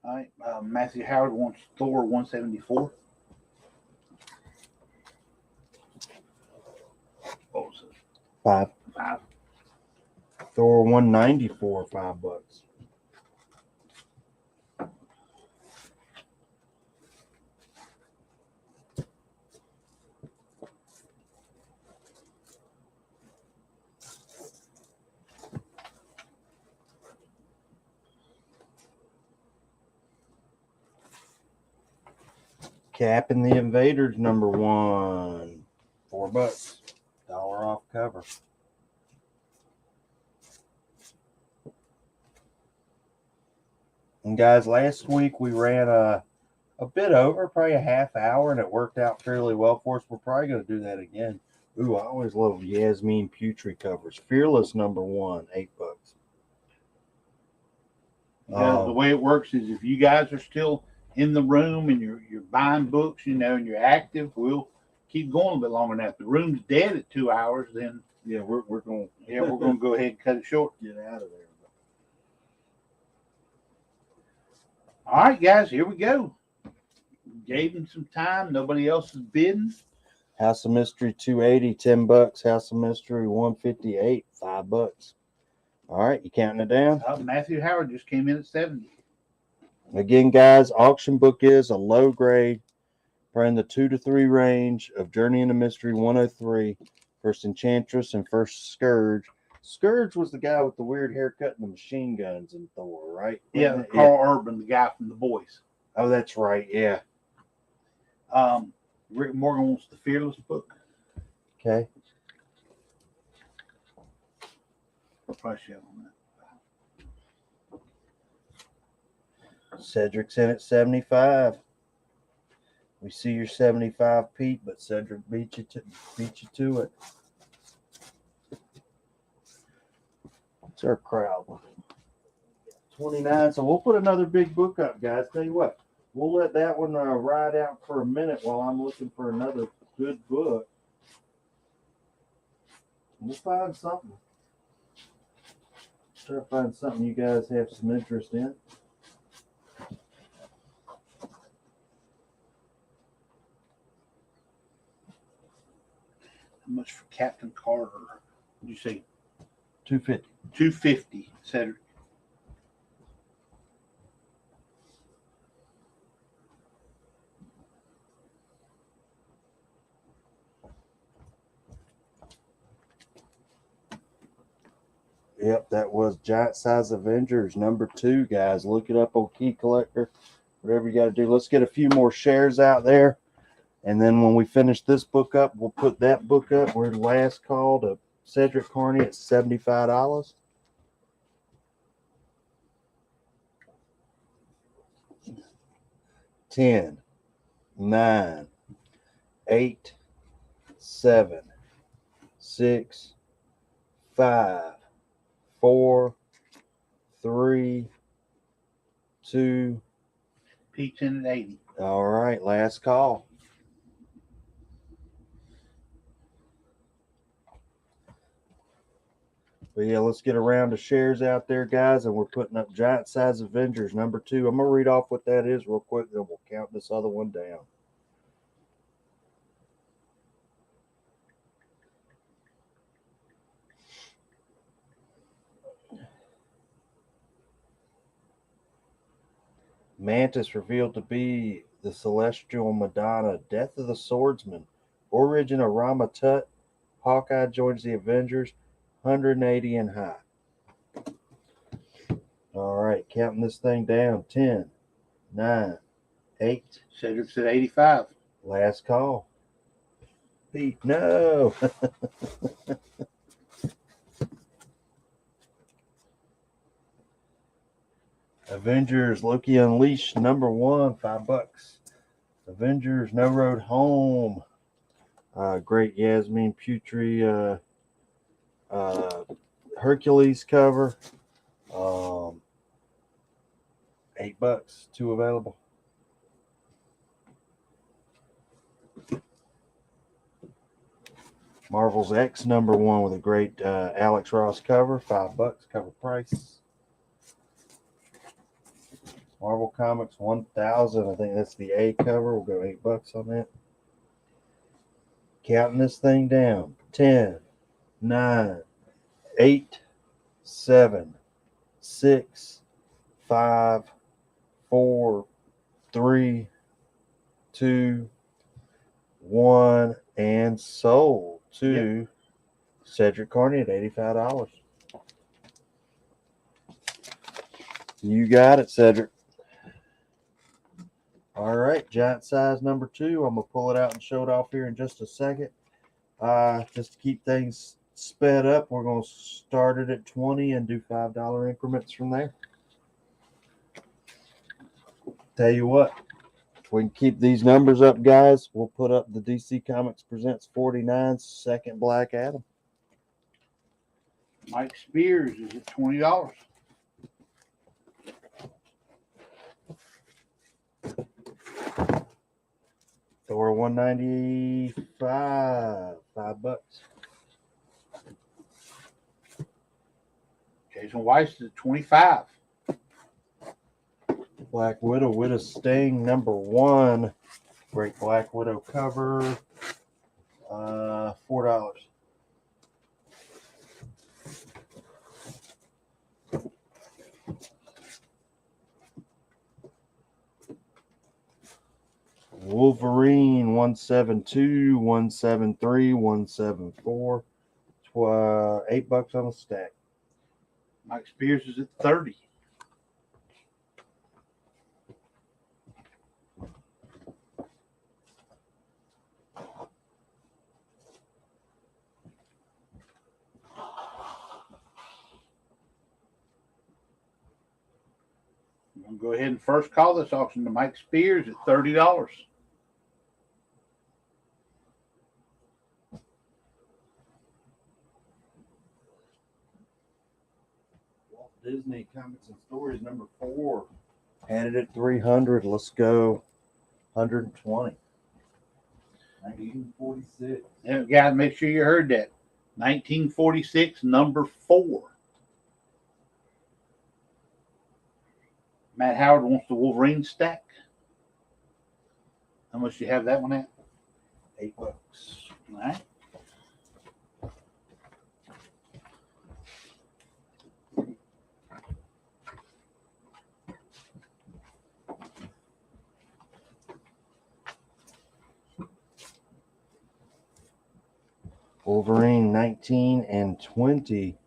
All right, Matthew Howard wants Thor 174. What was it? 5. 5. Thor 194, $5. Cap and the Invaders number 1, $4, $1 off cover. And guys, last week we ran a bit over, probably a half hour, and it worked out fairly well for us. We're probably going to do that again. Ooh, I always love Yasmin Putri covers. Fearless number 1, $8. The way it works is if you guys are still in the room and you're buying books, and you're active, we'll keep going a bit longer than that. If the room's dead at 2 hours, then we're going to go ahead and cut it short. Get out of there. All right, guys, here we go. Gave him some time. Nobody else is bidding. House of Mystery 280, $10. House of Mystery 158, $5. All right, you counting it down? Matthew Howard just came in at 70. Again, guys, auction book is a low grade, probably in the 2 to 3 range of Journey into Mystery 103, First Enchantress and First Scourge. Scourge was the guy with the weird haircut and the machine guns in Thor, right? Yeah, Carl Urban, the guy from The Boys. Oh, that's right, yeah. Rick Morgan wants the Fearless book. Okay. What price you have on that? Cedric's in at 75. We see your 75, Pete, but Cedric beat you to it. It's our crowd one. 29. So we'll put another big book up, guys. Tell you what, we'll let that one ride out for a minute while I'm looking for another good book. We'll find something. Try to find something you guys have some interest in. How much for Captain Carter? Did you say $250. $250, Cedric? Yep, that was Giant Size Avengers #2, guys. Look it up on Key Collector. Whatever you got to do. Let's get a few more shares out there. And then when we finish this book up, we'll put that book up. We're last call to Cedric Carney at $75. $10, $9, $8, $7, $6, $5, $4, $3, $2. Peach in at 80. All right, last call. But yeah, let's get a round of shares out there, guys, and we're putting up Giant Size Avengers #2. I'm gonna read off what that is real quick, then we'll count this other one down. Mantis revealed to be the Celestial Madonna, Death of the Swordsman, Origin of Rama Tut, Hawkeye joins the Avengers, 180 and high. All right, counting this thing down. 10, 9, 8. Cedric's at 85. Last call. Pete, no. Avengers Loki Unleashed #1, $5. Avengers No Road Home. Great Yasmin Putri Hercules cover. $8. 2 available. Marvel's X #1 with a great Alex Ross cover. $5 cover price. Marvel Comics 1000. I think that's the A cover. We'll go $8 on that. Counting this thing down. 10, 9, 8, 7, 6, 5, 4, 3, 2, 1, and sold to Cedric Carney at $85. You got it, Cedric. All right, Giant Size #2. I'm going to pull it out and show it off here in just a second. Just to keep things sped up, we're going to start it at 20 and do $5 increments from there. Tell you what, if we can keep these numbers up, guys, we'll put up the DC Comics Presents 49 Second Black Adam. Mike Spears is at $20. Thor 195, $5. Jason Weiss is at 25. Black Widow with a Sting #1. Great Black Widow cover. $4. Wolverine 172, 173, 174. $8 on a stack. Mike Spears is at 30. I'm going to go ahead and first call this auction to Mike Spears at $30. Disney Comics and Stories number 4. Had it at 300. Let's go 120. 1946. Yeah, guys, make sure you heard that. 1946, number 4. Matt Howard wants the Wolverine stack. How much do you have that one at? $8. All right. Wolverine 19 and 20.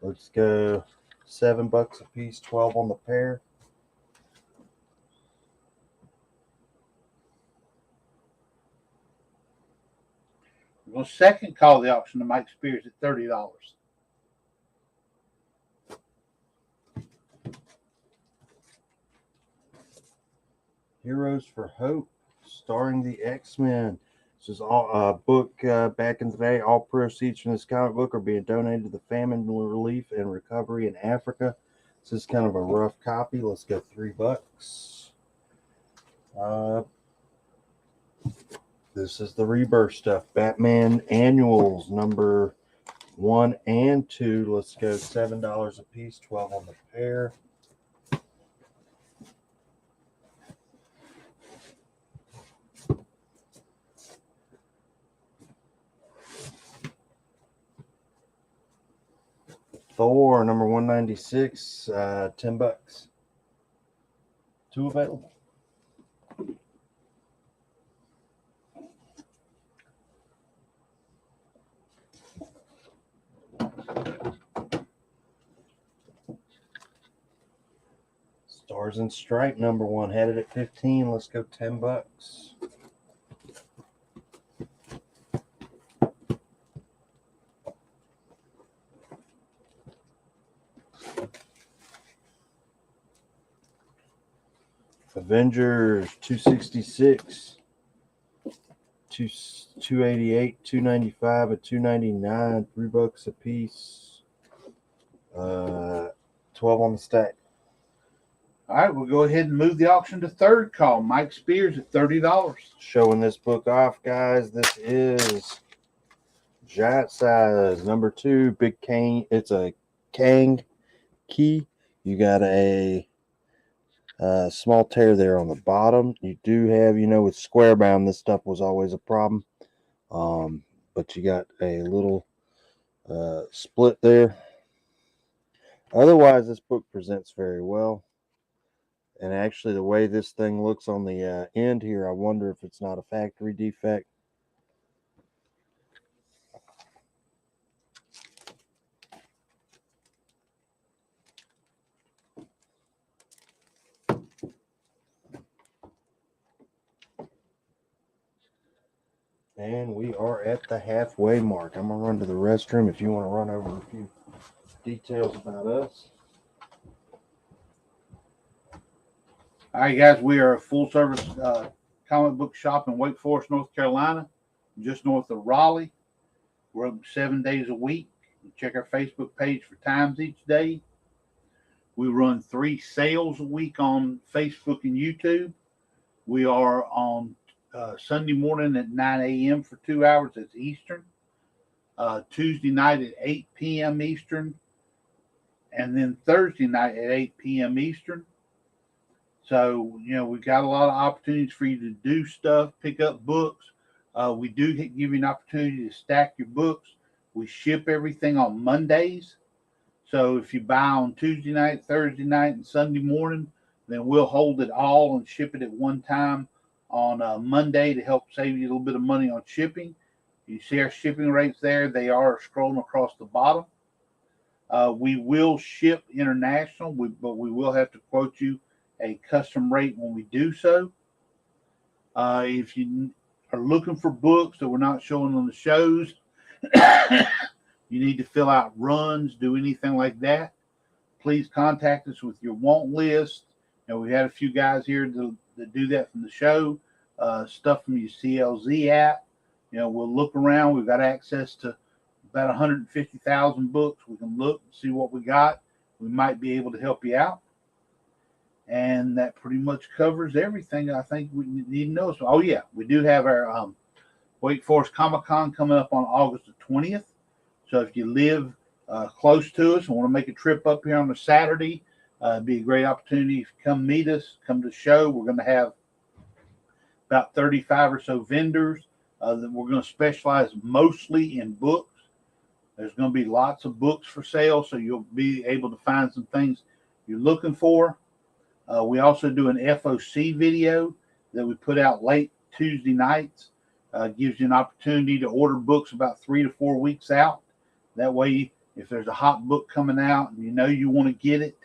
Let's go $7 a piece, 12 on the pair. We're going to second call the auction to Mike Spears at $30. Heroes for Hope, starring the X-Men. This is a book back in the day. All proceeds from this comic book are being donated to the famine relief and recovery in Africa. This is kind of a rough copy. Let's go $3. This is the Rebirth stuff. Batman Annuals number 1 and 2. Let's go $7 a piece, 12 on the pair. Thor number 196, $10. 2 available. Stars and Stripe number 1, had it at 15. Let's go $10. Avengers 266, 288, 295, and 299, $3 a piece. 12 on the stack. All right, we'll go ahead and move the auction to third call. Mike Spears at $30. Showing this book off, guys. This is giant size number 2, Big Kang. It's a Kang key. You got a small tear there on the bottom. You do have, with square bound, this stuff was always a problem. But you got a little split there. Otherwise, this book presents very well. And actually, the way this thing looks on the end here, I wonder if it's not a factory defect. And we are at the halfway mark. I'm going to run to the restroom if you want to run over a few details about us. All right, guys, we are a full-service comic book shop in Wake Forest, North Carolina, just north of Raleigh. We're open 7 days a week. Check our Facebook page for times each day. We run 3 sales a week on Facebook and YouTube. We are on Sunday morning at 9 a.m. for 2 hours. That's Eastern. Tuesday night at 8 p.m. Eastern. And then Thursday night at 8 p.m. Eastern. So, we've got a lot of opportunities for you to do stuff, pick up books. We do give you an opportunity to stack your books. We ship everything on Mondays. So if you buy on Tuesday night, Thursday night, and Sunday morning, then we'll hold it all and ship it at one time on Monday to help save you a little bit of money on shipping. You see our shipping rates there. They are scrolling across the bottom. We will ship international, but we will have to quote you a custom rate when we do so. If you are looking for books that we're not showing on the shows, you need to fill out runs, do anything like that, please contact us with your want list. We had a few guys here that do that from the show, stuff from your CLZ app. We'll look around. We've got access to about 150,000 books. We can look and see what we got. we might be able to help you out. And that pretty much covers everything I think we need to know. So, oh yeah, we do have our Wake Forest Comic Con coming up on August the 20th. So if you live close to us and want to make a trip up here on a Saturday, it'd be a great opportunity. If you come meet us, come to the show. We're going to have about 35 or so vendors. That we're going to specialize mostly in books. There's going to be lots of books for sale, so you'll be able to find some things you're looking for. We also do an FOC video that we put out late Tuesday nights. Gives you an opportunity to order books about 3 to 4 weeks out. That way, if there's a hot book coming out and you know you want to get it,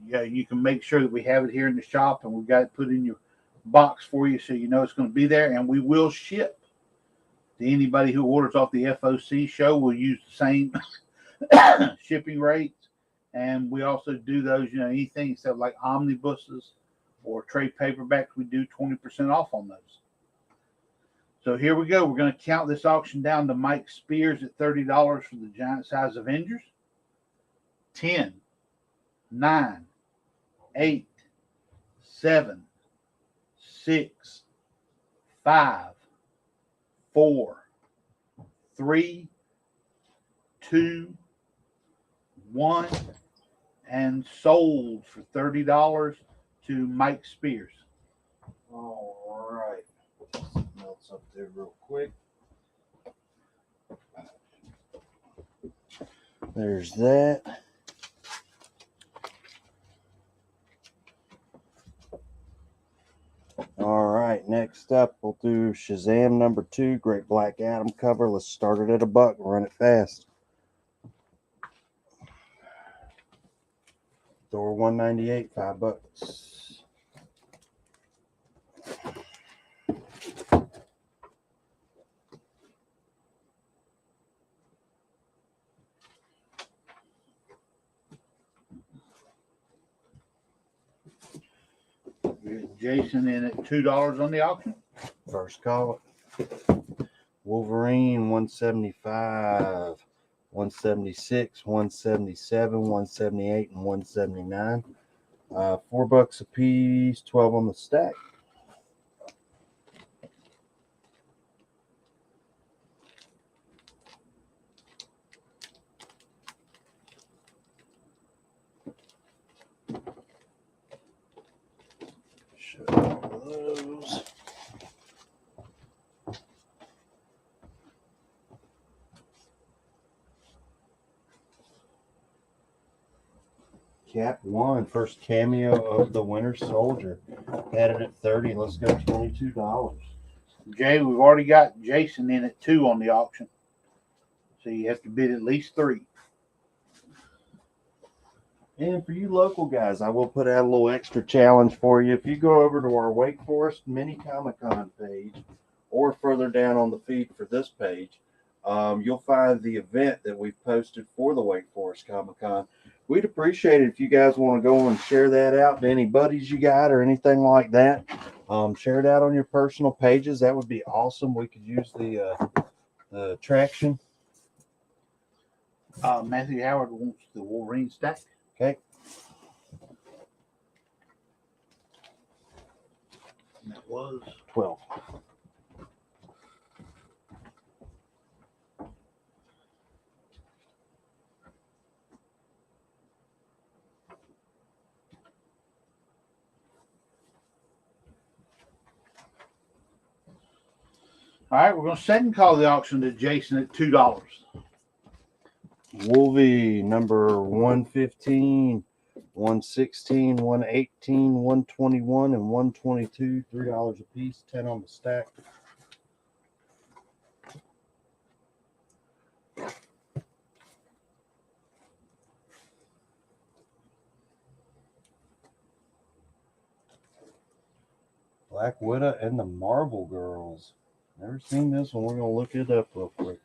you can make sure that we have it here in the shop and we've got it put in your box for you so you know it's going to be there. And we will ship to anybody who orders off the FOC show. We'll use the same shipping rates. And we also do those, anything except like omnibuses or trade paperbacks, we do 20% off on those. So here we go. We're going to count this auction down to Mike Spears at $30 for the giant size Avengers. 10, 9, 8, 7, 6, 5, 4, 3, 2, 1, and sold for $30 to Mike Spears. All right. Melts up there real quick. There's that. All right, next up we'll do Shazam number 2, Great Black Adam cover. Let's start it at $1 and run it fast. Door 198, $5. Jason in at $2 on the auction. First call it. Wolverine 175, 176, 177, 178, and 179. $4 a piece, 12 on the stack. Show all those. Cap 1, first cameo of the Winter Soldier. Had it at 30. Let's go $22. Jay, we've already got Jason in at 2 on the auction. So you have to bid at least 3. And for you local guys, I will put out a little extra challenge for you. If you go over to our Wake Forest Mini Comic Con page or further down on the feed for this page, you'll find the event that we've posted for the Wake Forest Comic Con. We'd appreciate it if you guys want to go and share that out to any buddies you got or anything like that. Share it out on your personal pages. That would be awesome. We could use the traction. Matthew Howard wants the Wolverine stack. Okay. And that was 12. all right. We're going to second call the auction to Jason at $2. Wolvie number 115, 116, 118, 121, and 122. $3 a piece, 10 on the stack. Black Widow and the Marvel Girls. Never seen this one. We're going to look it up real quick.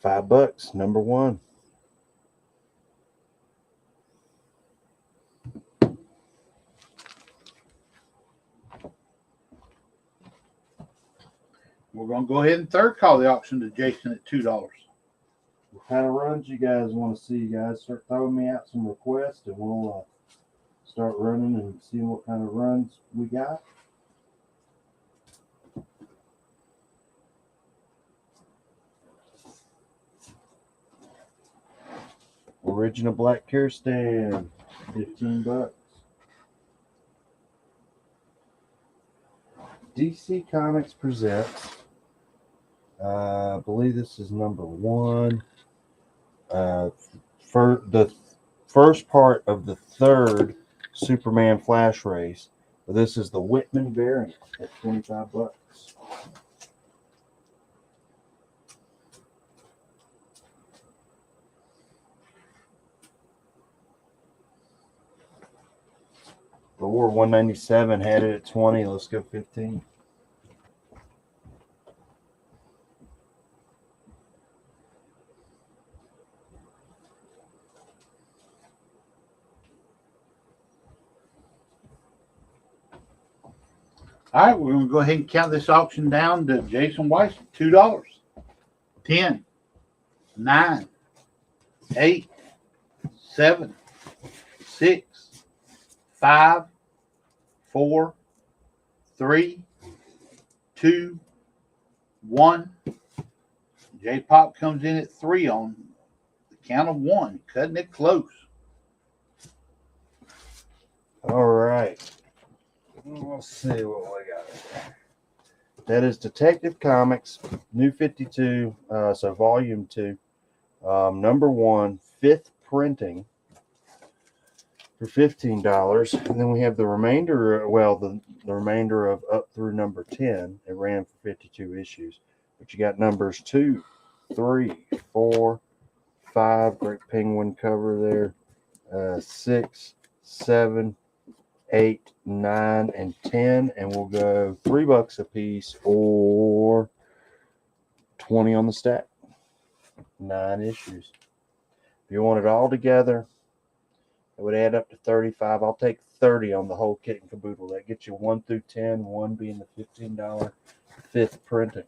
$5, number 1. We're going to go ahead and third call the auction to Jason at $2. What kind of runs you guys want to see, guys? Start throwing me out some requests, and we'll start running and seeing what kind of runs we got. Original Black Kirsten, $15. DC Comics presents, I believe this is number 1, for the first part of the 3rd Superman Flash race. But this is the Whitman variant at $25. The War 197 had it at 20. Let's go 15. All right, we're going to go ahead and count this auction down to Jason Weiss at $2. 10, 9, 8, 7, 6, 5, 4, 3, 2, 1. J-Pop comes in at 3 on the count of 1, cutting it close. All right. Let's see what we got there. That is Detective Comics, New 52, so Volume 2, number 1, 5th printing for $15. And then we have the remainder, well, the remainder of up through number 10. It ran for 52 issues. But you got numbers 2, 3, 4, 5, great penguin cover there, 6, 7, 8, 9, and 10, and we'll go $3 a piece or 20 on the stack. 9 issues. If you want it all together, it would add up to 35. I'll take 30 on the whole kit and caboodle. That gets you 1 through 10, 1 being the $15 5th printing.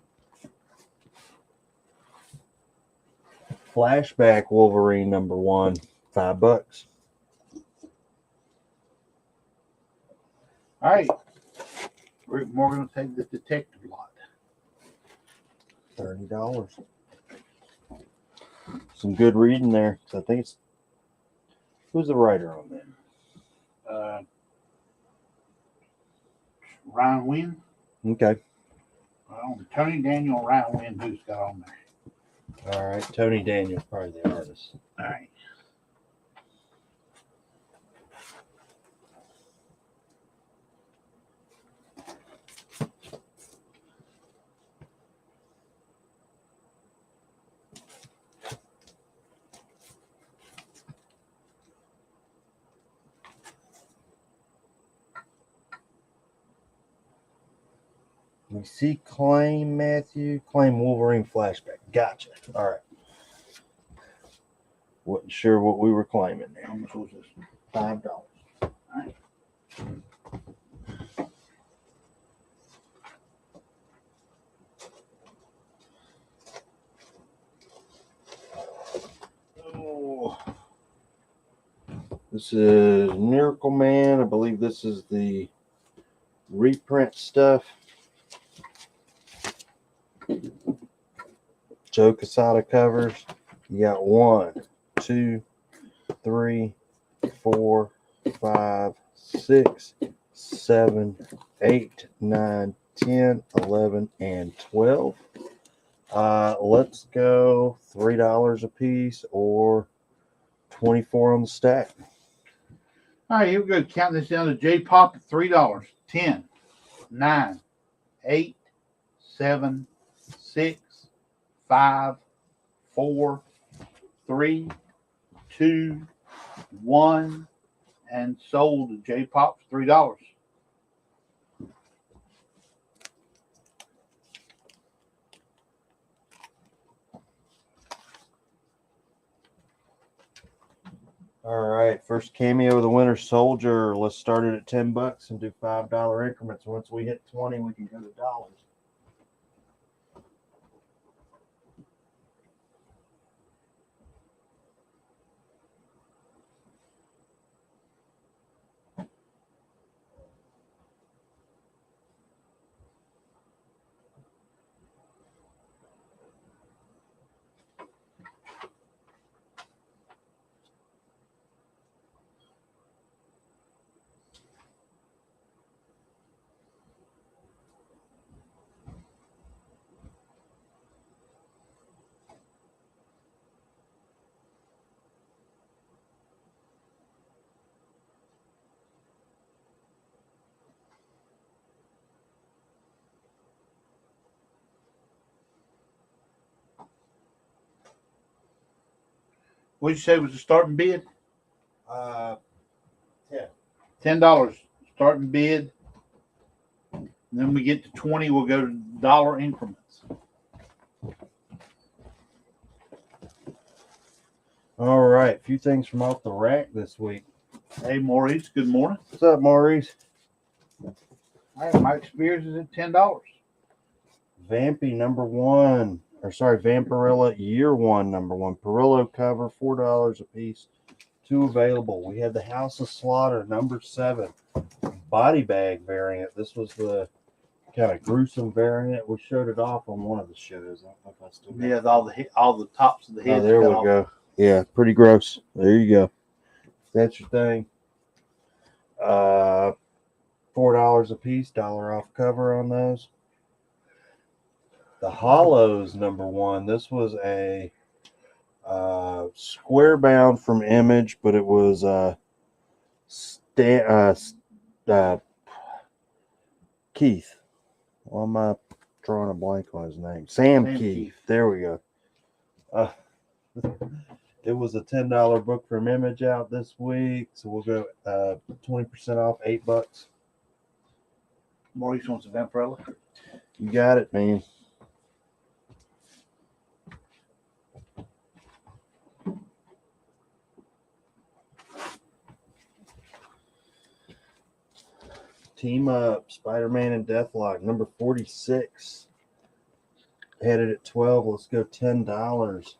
Flashback Wolverine number 1, $5. All right, we're going to take the detective lot. $30. Some good reading there. So I think it's, who's the writer on that? Ryan Wynn. Okay. Well, Tony Daniel, Ryan Wynn, who's got on there? All right. Tony Daniel's probably the artist. All right. We see claim Matthew, claim Wolverine flashback. Gotcha. All right. Wasn't sure what we were claiming there. How much was this? $5. All right. Oh. This is Miracle Man. I believe this is the reprint stuff. Joe Quesada covers. You got 1, 2, 3, 4, 5, 6, 7, 8, 9, 10, 11, and 12. Let's go $3 a piece or 24 on the stack. All right, here we go. Count this down to J-Pop at $3. 10, 9, 8, 7, 6, 5, 4, 3, 2, 1, and sold to J-Pop for $3. All right, first Cameo of the Winter Soldier. Let's start it at $10 and do $5 increments. Once we hit 20, we can go to dollars. What did you say was the starting bid? 10. $10 starting bid. And then we get to 20, we'll go to dollar increments. All right, a few things from off the rack this week. Hey, Maurice, good morning. What's up, Maurice? All right, my experience is at $10. Vampy #1, or sorry, Vampirella Year 1 #1. Perillo cover, $4 a piece. 2 available. We had the House of Slaughter #7 body bag variant. This was the kind of gruesome variant. We showed it off on one of the shows. I don't know if I still got Yeah, all the tops of the heads. Oh, there we cut off. go. Yeah, pretty gross. There you go. That's your thing. $4 a piece, $1 off cover on those. The Hollows #1. This was a square bound from Image, but it was Keith. Why am I drawing a blank on his name? Sam Keith. There we go. It was a $10 book from Image out this week, so we'll go 20% off, $8. Maurice wants a Vampirella. You got it, man. Team Up, Spider-Man and Deathlock, #46. Headed at 12. Let's go $10.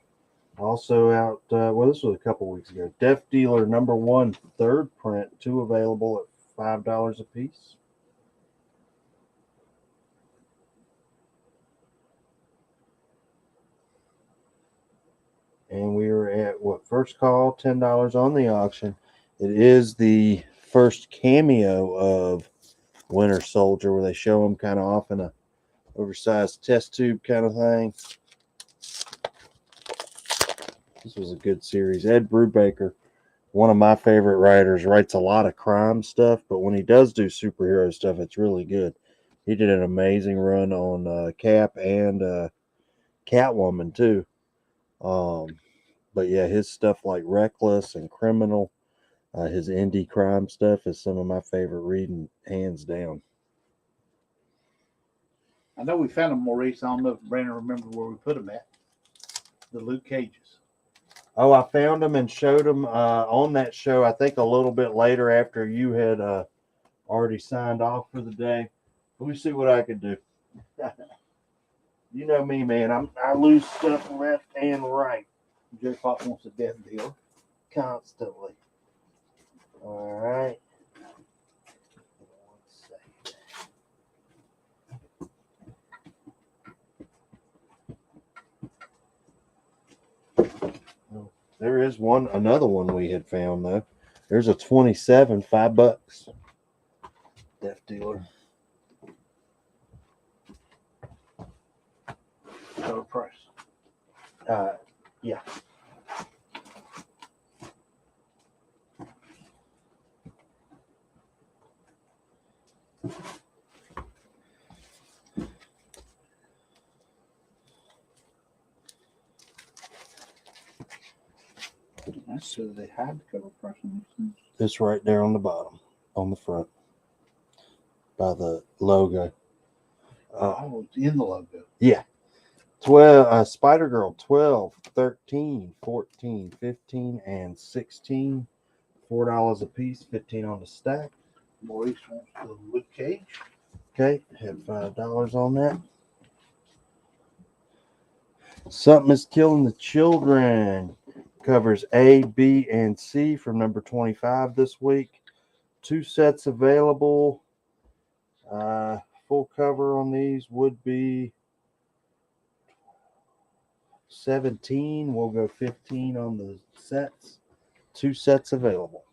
Also out, well, this was a couple weeks ago. Death Dealer #1, 3rd print, 2 available at $5 a piece. And we were at first call, $10 on the auction. It is the first cameo of Winter Soldier, where they show him kind of off in a oversized test tube kind of thing. This was a good series. Ed Brubaker, one of my favorite writers, writes a lot of crime stuff, but when he does do superhero stuff, it's really good. He did an amazing run on Cap and Catwoman too. But yeah, his stuff like Reckless and Criminal, his indie crime stuff is some of my favorite reading, hands down. I know we found them, Maurice. I don't know if Brandon remembers where we put them at. The Luke Cages. Oh, I found them and showed them on that show, I think a little bit later after you had already signed off for the day. Let me see what I can do. You know me, man. I lose stuff left and right. J. Fox wants a Death Dealer. Constantly. All right. There is another one we had found though. There's a 27, $5. Death Dealer. Total price. Yeah. So they had the cover price on these things? It's right there on the bottom, on the front, by the logo. It's in the logo. Yeah. 12, Spider-Girl 12, 13, 14, 15, and 16. $4 a piece, 15 on the stack. Maurice wants the Luke Cage. Okay, had $5 on that. Something is Killing the Children. Covers A, B, and C from number 25 this week. 2 sets available. Full cover on these would be 17. We'll go 15 on the sets. 2 sets available.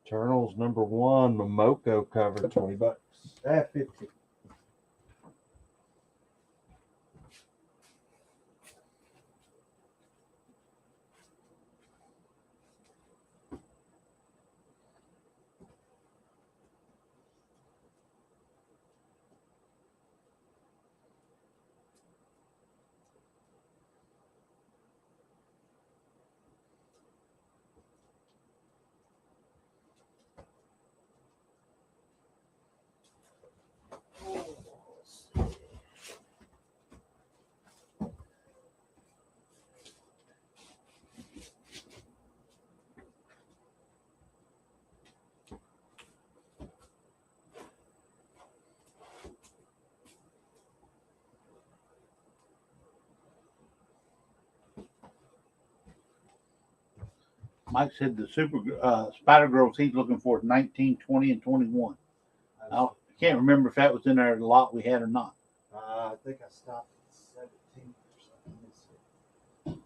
Eternals number 1, Momoko cover, $20. 15. Mike said the Super Spider Girls he's looking for is 19, 20, and 21. I can't remember if that was in our lot we had or not. I think I stopped at 17 or something.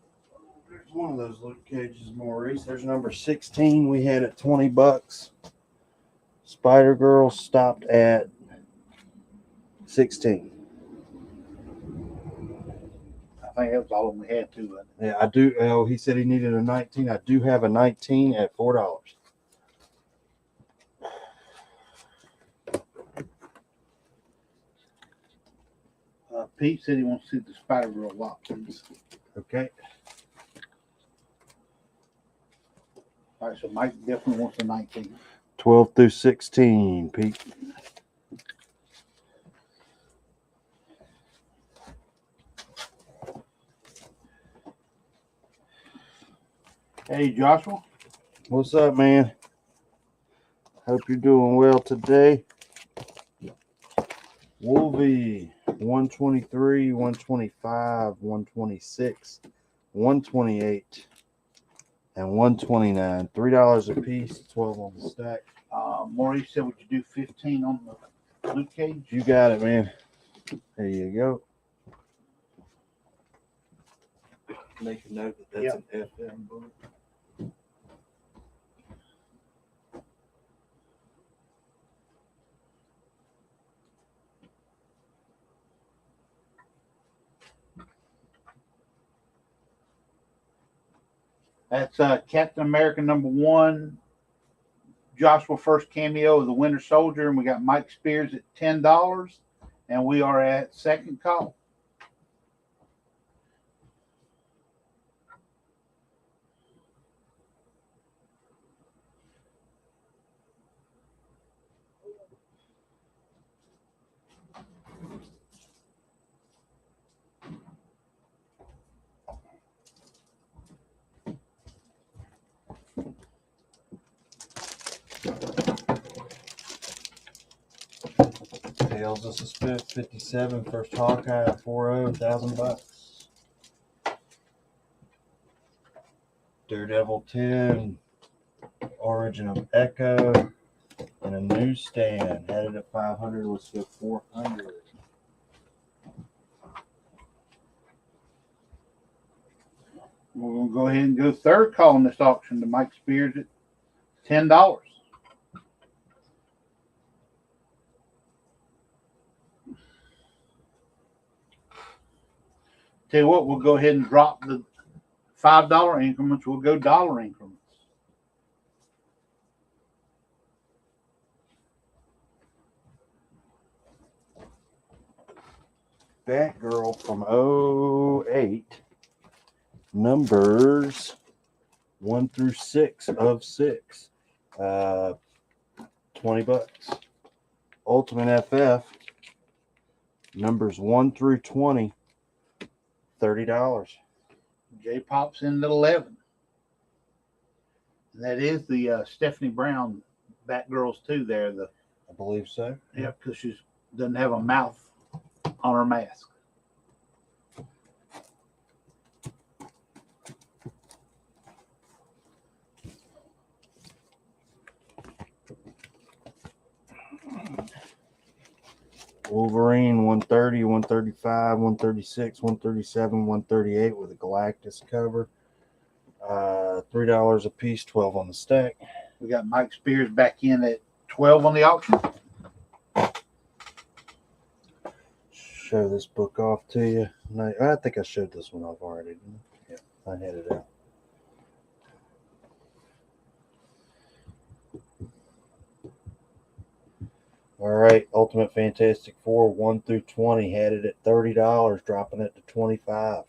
There's one of those Luke Cages, Maurice. There's number 16. We had at $20. Spider Girl stopped at 16. I think that was all of them we had too. Yeah, I do. Oh, he said he needed a 19. I do have a 19 at $4. Pete said he wants to see the Spider Girl lot, please. Okay. All right, so Mike definitely wants the 19. 12 through 16, Pete. Hey, Joshua. What's up, man? Hope you're doing well today. Wolvie, 123, 125, 126, 128, and 129. $3 a piece, 12 on the stack. Maurice said, would you do 15 on the Luke Cage? You got it, man. There you go. Make a note that that's an FM book. That's Captain America number 1. Joshua first cameo of the Winter Soldier, and we got Mike Spears at $10, and we are at second call. Tales of Suspense 57, first Hawkeye at 40, $1,000. Daredevil 10, Origin of Echo, and a newsstand. Had it at 500, let's go 400. We're going to go ahead and go third call in this auction to Mike Spears at $10. Tell you what, we'll go ahead and drop the $5 increments. We'll go dollar increments. Batgirl from 08, numbers 1 through 6 of 6. $20. Ultimate FF, numbers 1 through 20, $30. J Pop's in at 11. And that is the Stephanie Brown Batgirls too. There, I believe so. yeah, because she doesn't have a mouth on her mask. Wolverine 130, 135, 136, 137, 138 with a Galactus cover. $3 a piece, 12 on the stack. We got Mike Spears back in at 12 on the auction. Show this book off to you. I think I showed this one off already. Yeah, I had it out. All right, Ultimate Fantastic Four 1 through 20 had it at $30, dropping it to $25.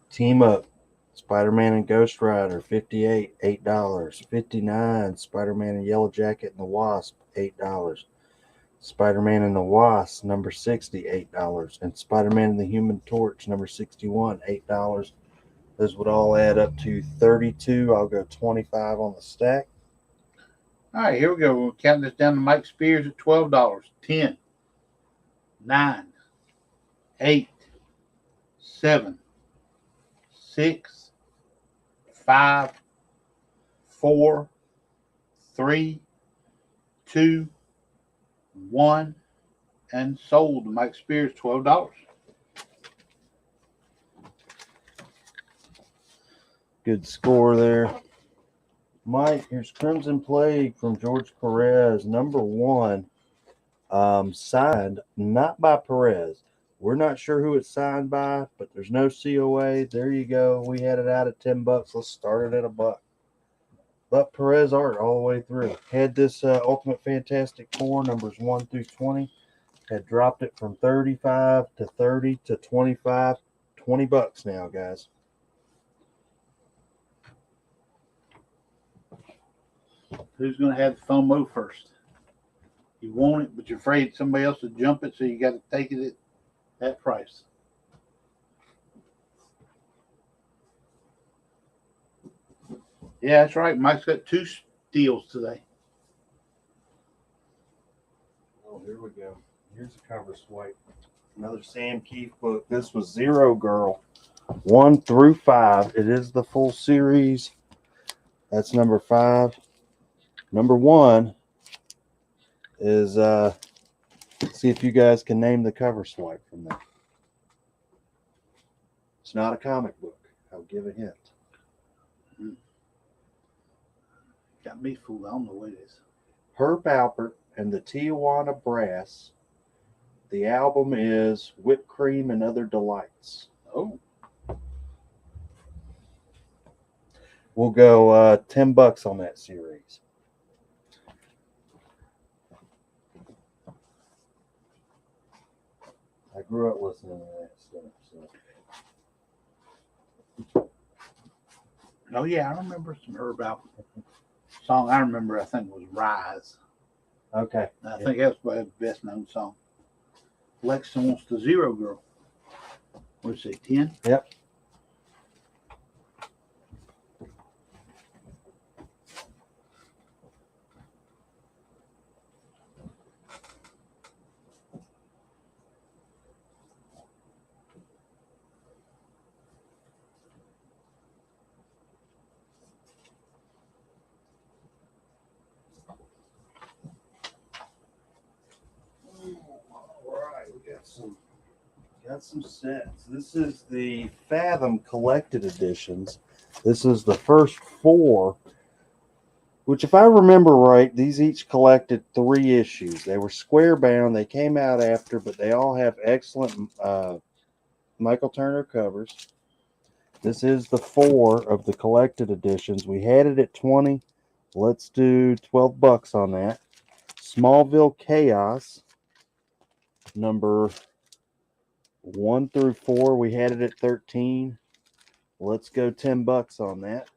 Team Up, Spider-Man and Ghost Rider, $58, $8. $59, Spider-Man and Yellow Jacket and the Wasp, $8. Spider-Man and the Wasp, number 60, $8. And Spider-Man and the Human Torch, number 61, $8. Those would all add up to $32. I'll go $25 on the stack. All right, here we go. We're counting this down to Mike Spears at $12. 10, 9, 8, 7, 6, 5, 4, 3, 2, 1, and sold to Mike Spears, $12. Good score there. Mike, here's Crimson Plague from George Perez, number 1, signed not by Perez. We're not sure who it's signed by, but there's no COA. There you go. We had it out at $10. Let's start it at $1. But Perez art all the way through. Had this Ultimate Fantastic Four, numbers 1 through 20. Had dropped it from 35 to 30 to 25. $20 now, guys. Who's going to have the FOMO first? You want it, but you're afraid somebody else will jump it, so you got to take it at that price. Yeah, that's right. Mike's got 2 steals today. Oh, here we go. Here's a cover swipe. Another Sam Keefe book. This was Zero Girl, 1 through 5. It is the full series. That's number 5. Number 1 is, see if you guys can name the cover swipe from that. It's not a comic book. I'll give a hint. Got me fooled. I don't know what it is. Herb Alpert and the Tijuana Brass. The album is Whipped Cream and Other Delights. Oh. We'll go $10 on that series. I grew up listening to that stuff. So. Oh, yeah, I remember some Herb Alpert. Song I remember, I think, was Rise. Okay. I think that's probably the best known song. Lexington wants the Zero Girl. What'd you say, 10? Yep. Got some sets. This is the Fathom collected editions. This is the first 4, which, if I remember right, these each collected 3 issues. They were square bound. They came out after, but they all have excellent Michael Turner covers. This is the 4 of the collected editions. We had it at 20. Let's do $12 on that. Smallville Chaos, number 1 through 4. We had it at 13. Let's go $10 on that.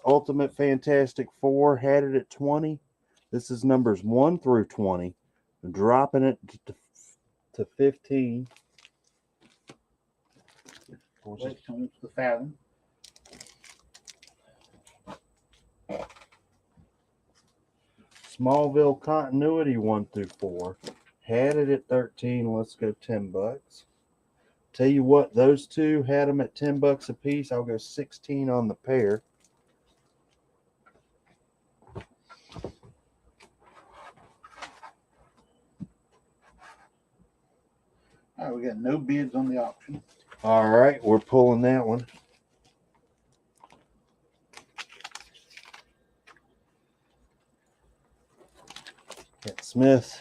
Ultimate Fantastic Four, had it at 20. This is numbers 1 through 20. I'm dropping it to 15. Next comes the Fathom. Smallville Continuity 1 through 4. Had it at 13. Let's go $10. Tell you what, those two had them at $10 a piece. I'll go 16 on the pair. All right, we got no bids on the auction. All right, we're pulling that one. Got Smith.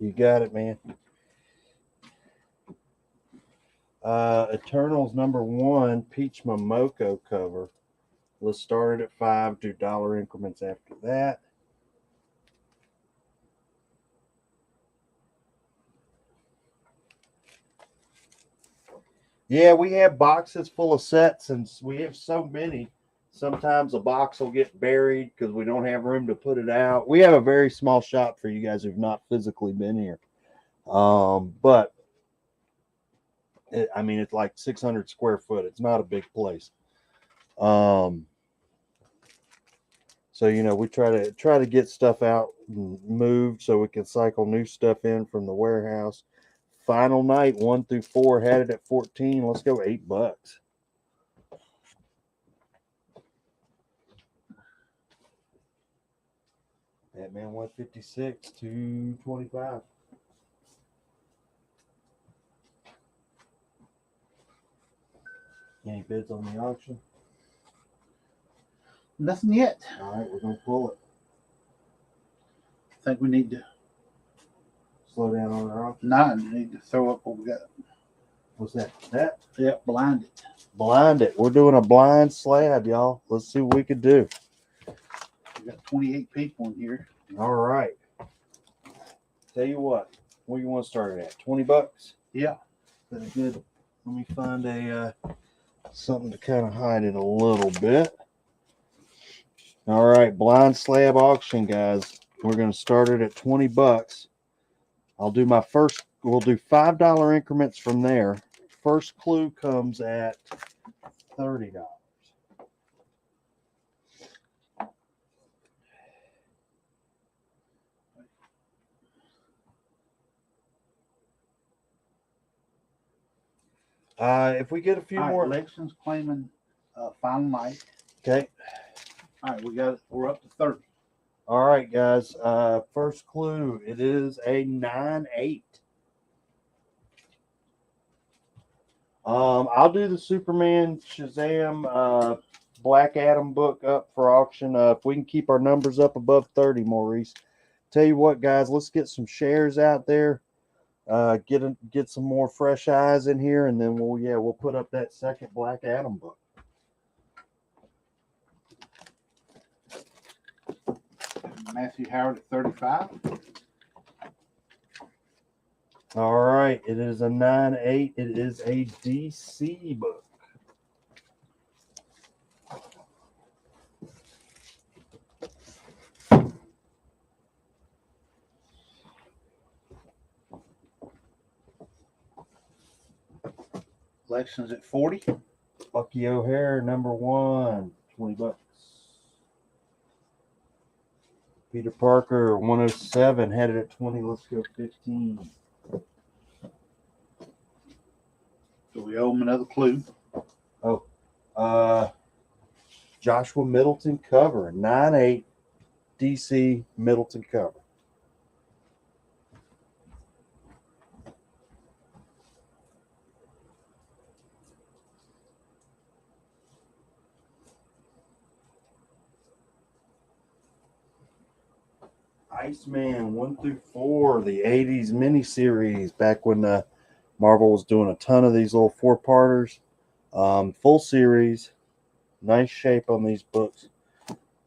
You got it, man. Eternals number 1, Peach Momoko cover. Let's start it at 5, do dollar increments after that. Yeah, we have boxes full of sets, and we have so many. Sometimes a box will get buried because we don't have room to put it out. We have a very small shop for you guys who've not physically been here. But I mean, it's like 600 square foot. It's not a big place. So, you know, we try to get stuff out and moved so we can cycle new stuff in from the warehouse. Final night 1 through 4, had it at 14. Let's go $8. Batman 156, $225. Any bids on the auction? Nothing yet. All right, we're gonna pull it. I think we need to Slow down on our auction. need to throw up what we got. What's that? That? Yep, blind it. Blind it. We're doing a blind slab, y'all. Let's see what we can do. We got 28 people in here. All right. Tell you what do you want to start it at? $20? Yeah. That's good. Let me find a something to kind of hide it a little bit. All right, blind slab auction, guys. We're going to start it at $20. I'll do my first. We'll do $5 increments from there. First clue comes at $30. If we get a few more. Elections claiming final night. Okay. All right, we're up to 30. All right, guys. First clue. It is a 9/8. I'll do the Superman Shazam Black Adam book up for auction. If we can keep our numbers up above 30, Maurice. Tell you what, guys, let's get some shares out there. Get some more fresh eyes in here, and then we'll put up that second Black Adam book. Matthew Howard at 35. All right, it is a 9/8. It is a DC book. Elections at 40. Bucky O'Hare, number 1, $20. Peter Parker, 107, had it at 20. Let's go 15. So we owe him another clue. Oh, Joshua Middleton cover, 9/8. DC Middleton cover. Iceman 1 through 4, the 80s miniseries, back when Marvel was doing a ton of these little 4-parters. Full series. Nice shape on these books.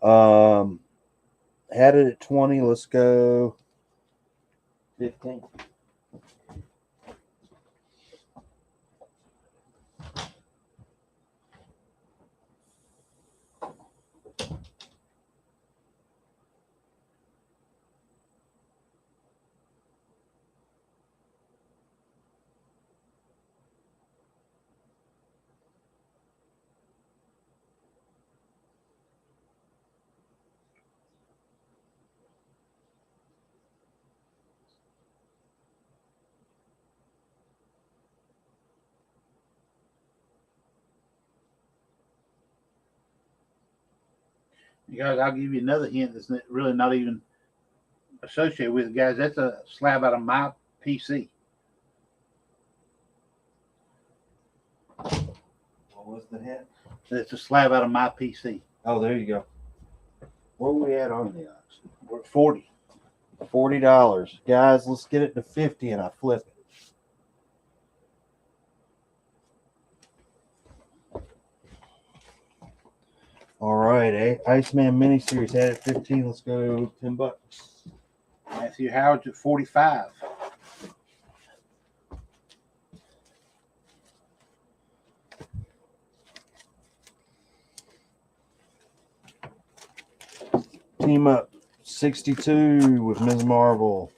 Had it at 20. Let's go 15. Guys, I'll give you another hint that's really not even associated with it, guys. That's a slab out of my PC. What was the hint? It's a slab out of my PC. Oh, there you go. Where we at on the auction? We're at 40. $40. Guys, let's get it to 50 and I flip it. All right, Iceman Miniseries had it 15. Let's go $10. Matthew Howard's at 45. Team Up 62 with Ms. Marvel.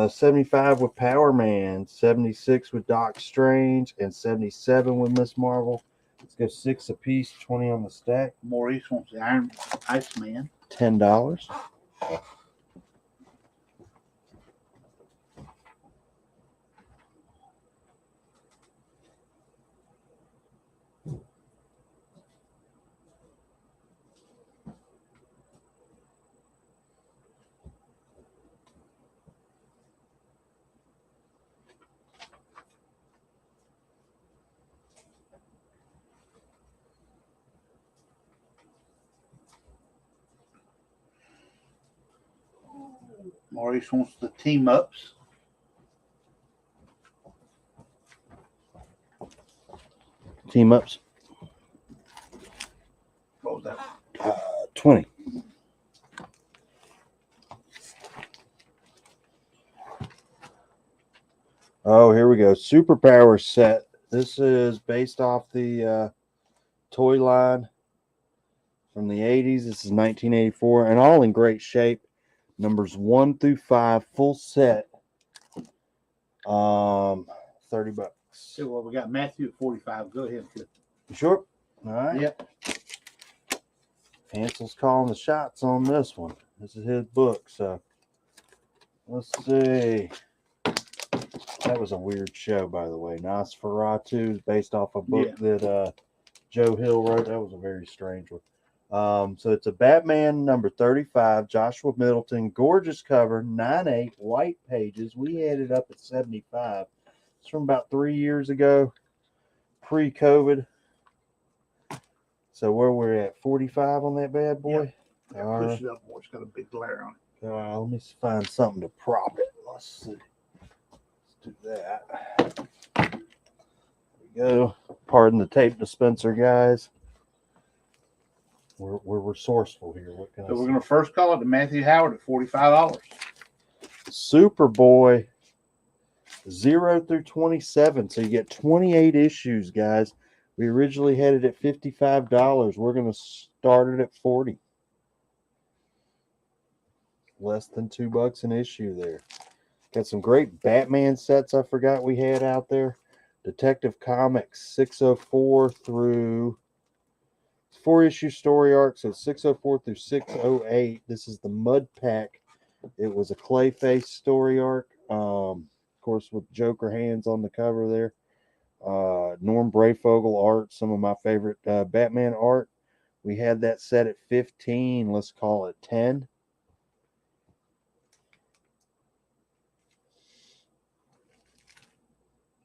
75 with Power Man. 76 with Doc Strange. And 77 with Ms. Marvel. Let's go 6 apiece, 20 on the stack. Maurice wants the Iceman. $10. Maurice wants the Team Ups. Team Ups. What was that? 20. Oh, here we go. Superpower set. This is based off the toy line from the 80s. This is 1984 and all in great shape. Numbers 1 through 5, full set. $30. So, well, we got Matthew at 45. Go ahead. You sure? All right. Yep. Hansel's calling the shots on this one. This is his book. So let's see. That was a weird show, by the way. Nosferatu is based off a book that Joe Hill wrote. That was a very strange one. So it's a Batman number 35, Joshua Middleton, gorgeous cover, 9/8, white pages. We had it up at 75. It's from about 3 years ago, pre-COVID. So where we're at, 45 on that bad boy? Yep. All Push right. it up more. It's got a big glare on it. Let me find something to prop it. Let's see. Let's do that. There we go. Pardon the tape dispenser, guys. We're resourceful here. What can I So we're say? going to first call it to Matthew Howard at $45. Superboy 0 through 27. So you get 28 issues, guys. We originally had it at $55. We're going to start it at 40. Less than $2 an issue there. Got some great Batman sets I forgot we had out there. Detective Comics 604 through 4-issue story arc, so 604 through 608. This is the Mud Pack. It was a Clayface story arc, of course, with Joker hands on the cover there. Norm Brayfogle art, some of my favorite Batman art. We had that set at 15. Let's call it 10.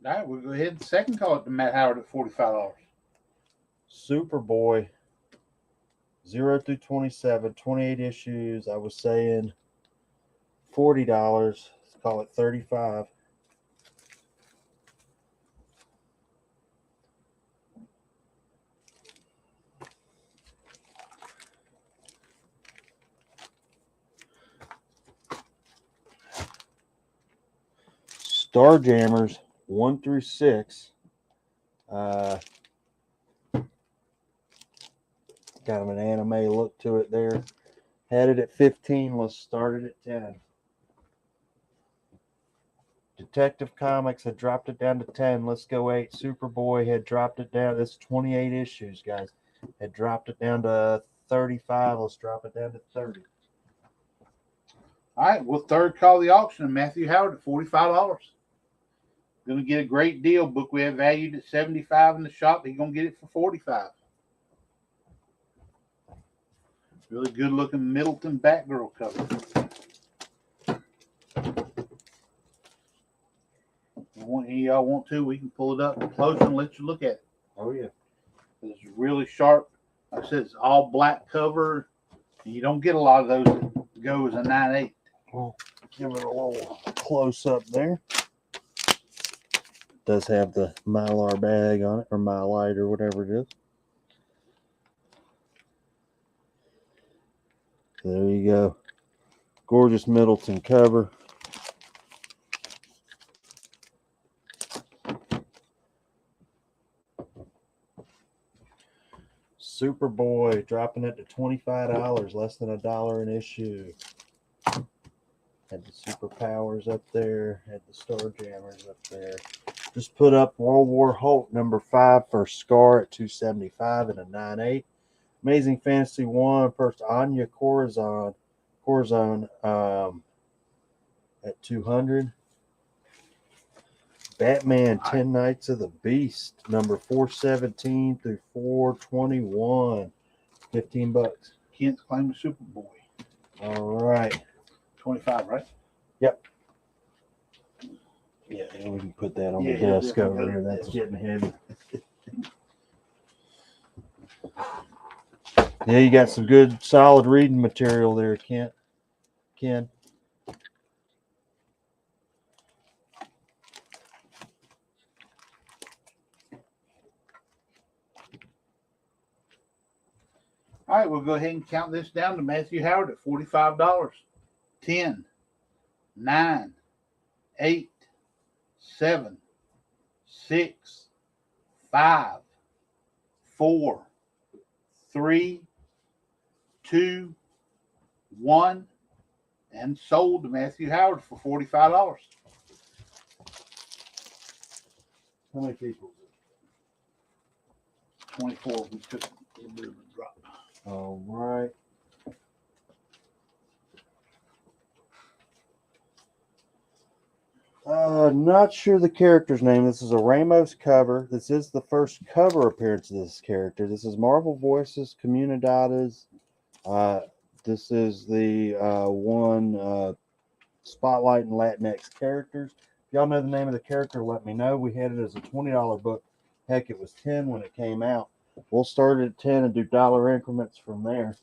All right, we'll go ahead and second call it to Matt Howard at $45. Superboy, 0 through 27, 28 issues. I was saying $40. Let's call it 35. Starjammers 1 through 6. Kind of an anime look to it there. Had it at 15. Let's start it at 10. Detective Comics had dropped it down to 10. Let's go 8. Superboy had dropped it down. This is 28 issues, guys. Had dropped it down to 35. Let's drop it down to 30. All right, we'll third call the auction. Matthew Howard at $45. Going to get a great deal. Book we have valued at $75 in the shop. He's going to get it for $45. Really good looking Middleton Batgirl cover. If y'all want to, we can pull it up close and let you look at it. Oh, yeah. It's really sharp. Like I said, it's all black cover. And you don't get a lot of those that go as a 9/8. We'll give it a little close up there. It does have the Mylar bag on it, or Mylite, or whatever it is. There you go. Gorgeous Middleton cover. Superboy dropping it to $25, less than $1 an issue. Had the Superpowers up there, had the Starjammers up there. Just put up World War Hulk #5 for Scar at $275 and a 9/8. Amazing Fantasy 1 first Anya Corazon at $200. Batman 10 Nights of the Beast #417 through 421. $15. Kent's claim to Superboy. All right. 25, right? Yep. Yeah, we can put that on the desk over there. That's getting heavy. Yeah, you got some good, solid reading material there, Ken. All right, we'll go ahead and count this down to Matthew Howard at $45. 10, 9, 8, 7, 6, 5, 4, 3, 2, 1, and sold to Matthew Howard for $45. How many people? 24. We took a little bit of a drop. All right. Not sure the character's name. This is a Ramos cover. This is the first cover appearance of this character. This is Marvel Voices, Comunidades. This is the one Spotlight and Latinx characters. If y'all know the name of the character, let me know. We had it as a $20 book. Heck, it was 10 when it came out. We'll start at 10 and do dollar increments from there.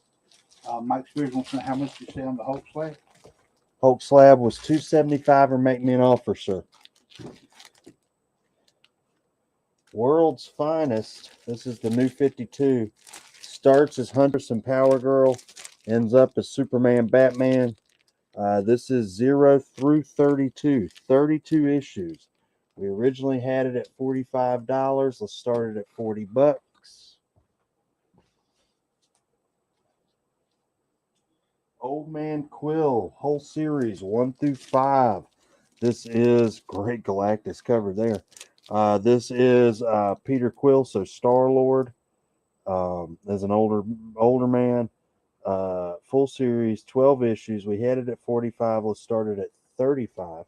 Mike Spears wants to know how much you say on the Hulk slab. Hulk slab was $275, or make me an offer, sir. World's Finest. This is the new 52. Starts as Huntress and Power Girl, ends up as Superman, Batman. This is 0 through 32. 32 issues. We originally had it at $45. Let's start it at $40. Old Man Quill, whole series 1 through 5. This is great Galactus cover there. This is Peter Quill, so Star-Lord, as an older man. Full series, 12 issues. We had it at 45. Let's start it at 35.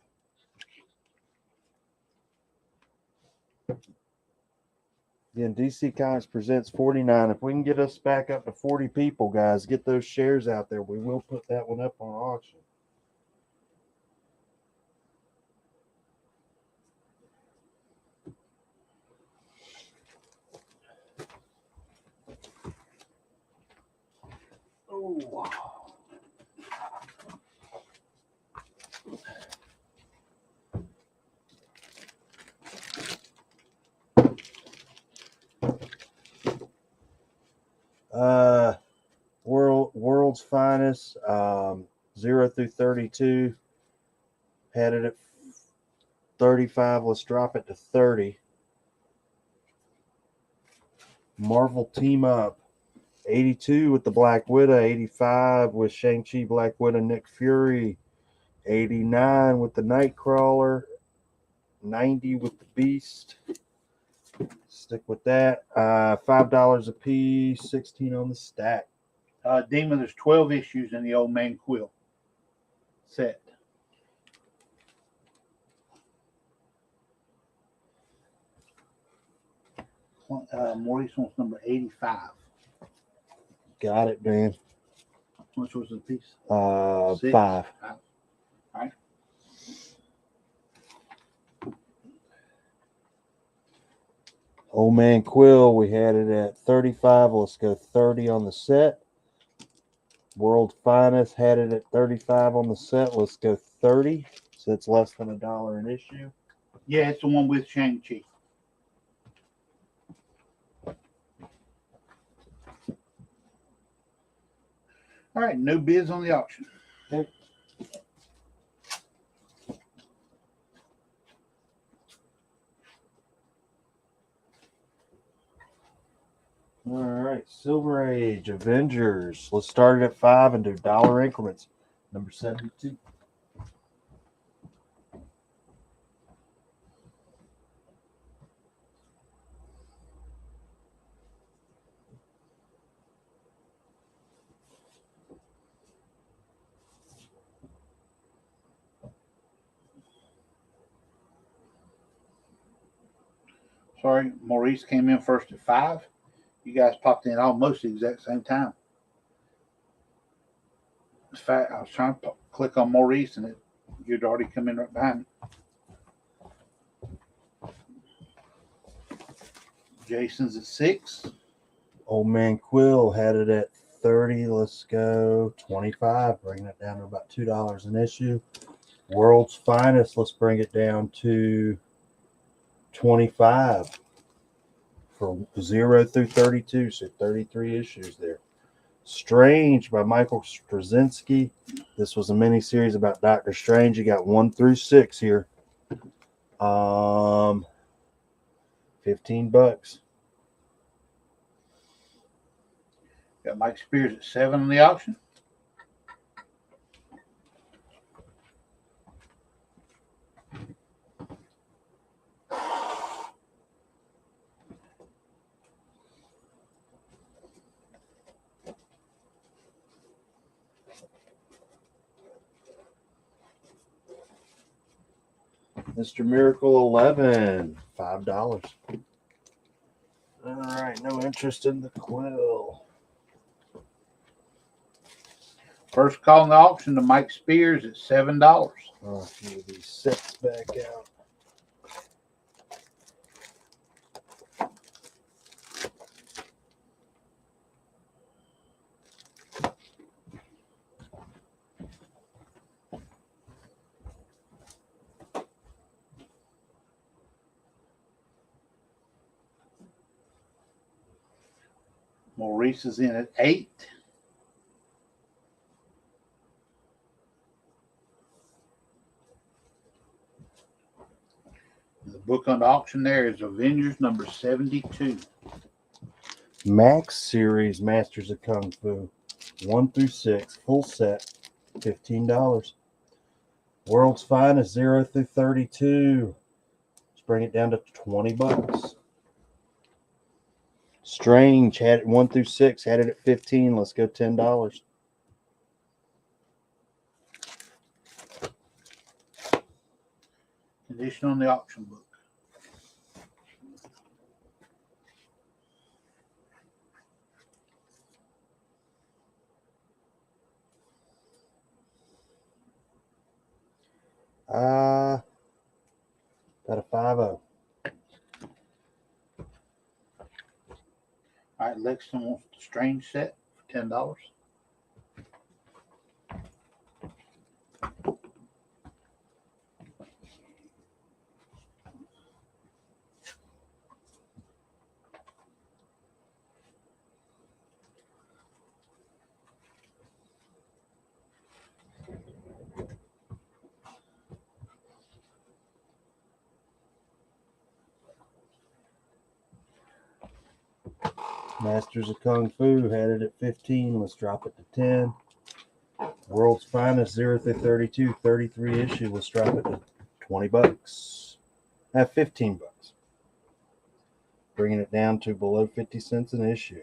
Again, DC Comics presents 49. If we can get us back up to 40 people, guys, get those shares out there. We will put that one up on auction. Oh. World's Finest, 0 through 32. Had it at 35. Let's drop it to 30. Marvel Team Up, 82 with the Black Widow, 85 with Shang-Chi, Black Widow, Nick Fury, 89 with the Nightcrawler, 90 with the Beast. Stick with that. $5 a piece, 16 on the stack. Demon, there's 12 issues in the Old Man Quill set. Maurice wants number 85. Got it, man. How much was the piece? 5. All right. Old Man Quill, we had it at 35. Let's go 30 on the set. World's Finest had it at 35 on the set. Let's go 30. So it's less than $1 an issue. Yeah, it's the one with Shang-Chi. All right, no bids on the auction. Okay. All right, Silver Age Avengers. Let's start it at 5 and do dollar increments. Number 72. Sorry, Maurice came in first at 5. You guys popped in almost the exact same time. In fact, I was trying to click on Maurice and you'd already come in right behind me. Jason's at 6. Old Man Quill had it at 30. Let's go 25. Bring that down to about $2 an issue. World's Finest. Let's bring it down to 25 for 0 through 32. So 33 issues there. Strange by Michael Straczynski. This was a mini series about Doctor Strange. You got 1 through 6 here. $15. Got Mike Spears at 7 on the auction. Mr. Miracle 11, $5. All right, no interest in the Quill. First call in the auction to Mike Spears at $7. Oh, a few of these sets back out. Maurice is in at 8. The book on the auction there is Avengers number 72. Max Series Masters of Kung Fu, 1 through 6, full set, $15. World's Finest, 0 through 32. Let's bring it down to $20. Strange had it 1 through 6, had it at 15. Let's go $10. Condition on the auction book. About a 5-0. All right, Lexington wants the Strange set for $10. Masters of Kung Fu had it at 15. Let's drop it to 10. World's Finest 0 through 32, 33 issue. Let's drop it to $20. At 15 bucks. Bringing it down to below 50 cents an issue.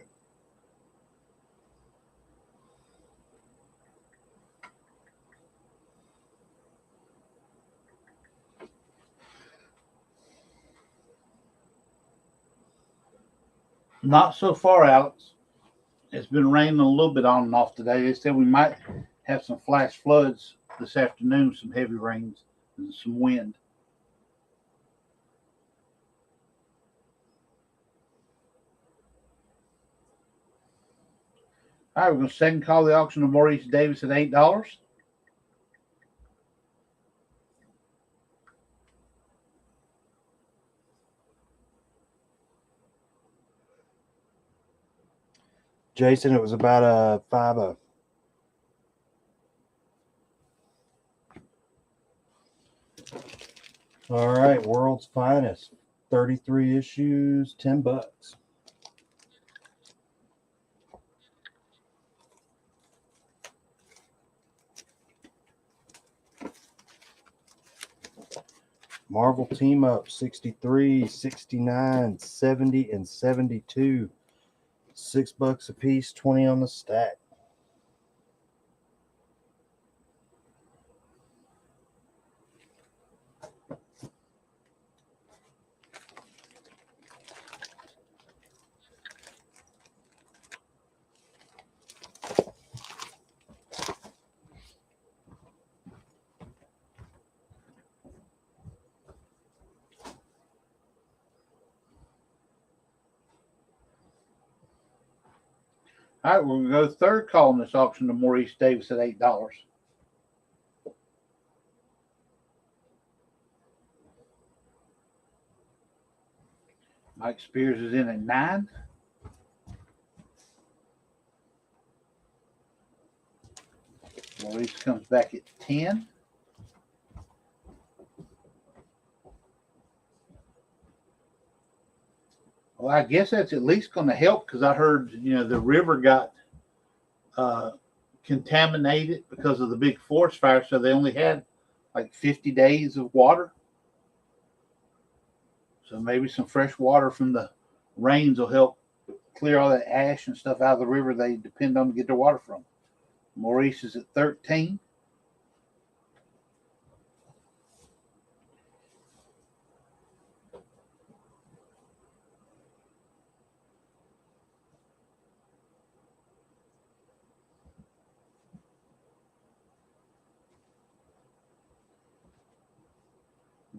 Not so far, Alex. It's been raining a little bit on and off today. They said we might have some flash floods this afternoon, some heavy rains and some wind. All right, we're going to second call the auction of Maurice Davis at $8. Jason, it was about a 5-0. All right, World's Finest, 33 issues, 10 bucks. Marvel Team Up, 63, 69, 70, and 72. $6 a piece, 20 on the stack. All right, we're going to go third call in this auction to Maurice Davis at $8. Mike Spears is in at 9. Maurice comes back at 10. Well, I guess that's at least going to help because I heard, the river got contaminated because of the big forest fire. So they only had like 50 days of water. So maybe some fresh water from the rains will help clear all that ash and stuff out of the river they depend on to get their water from. Maurice is at 13.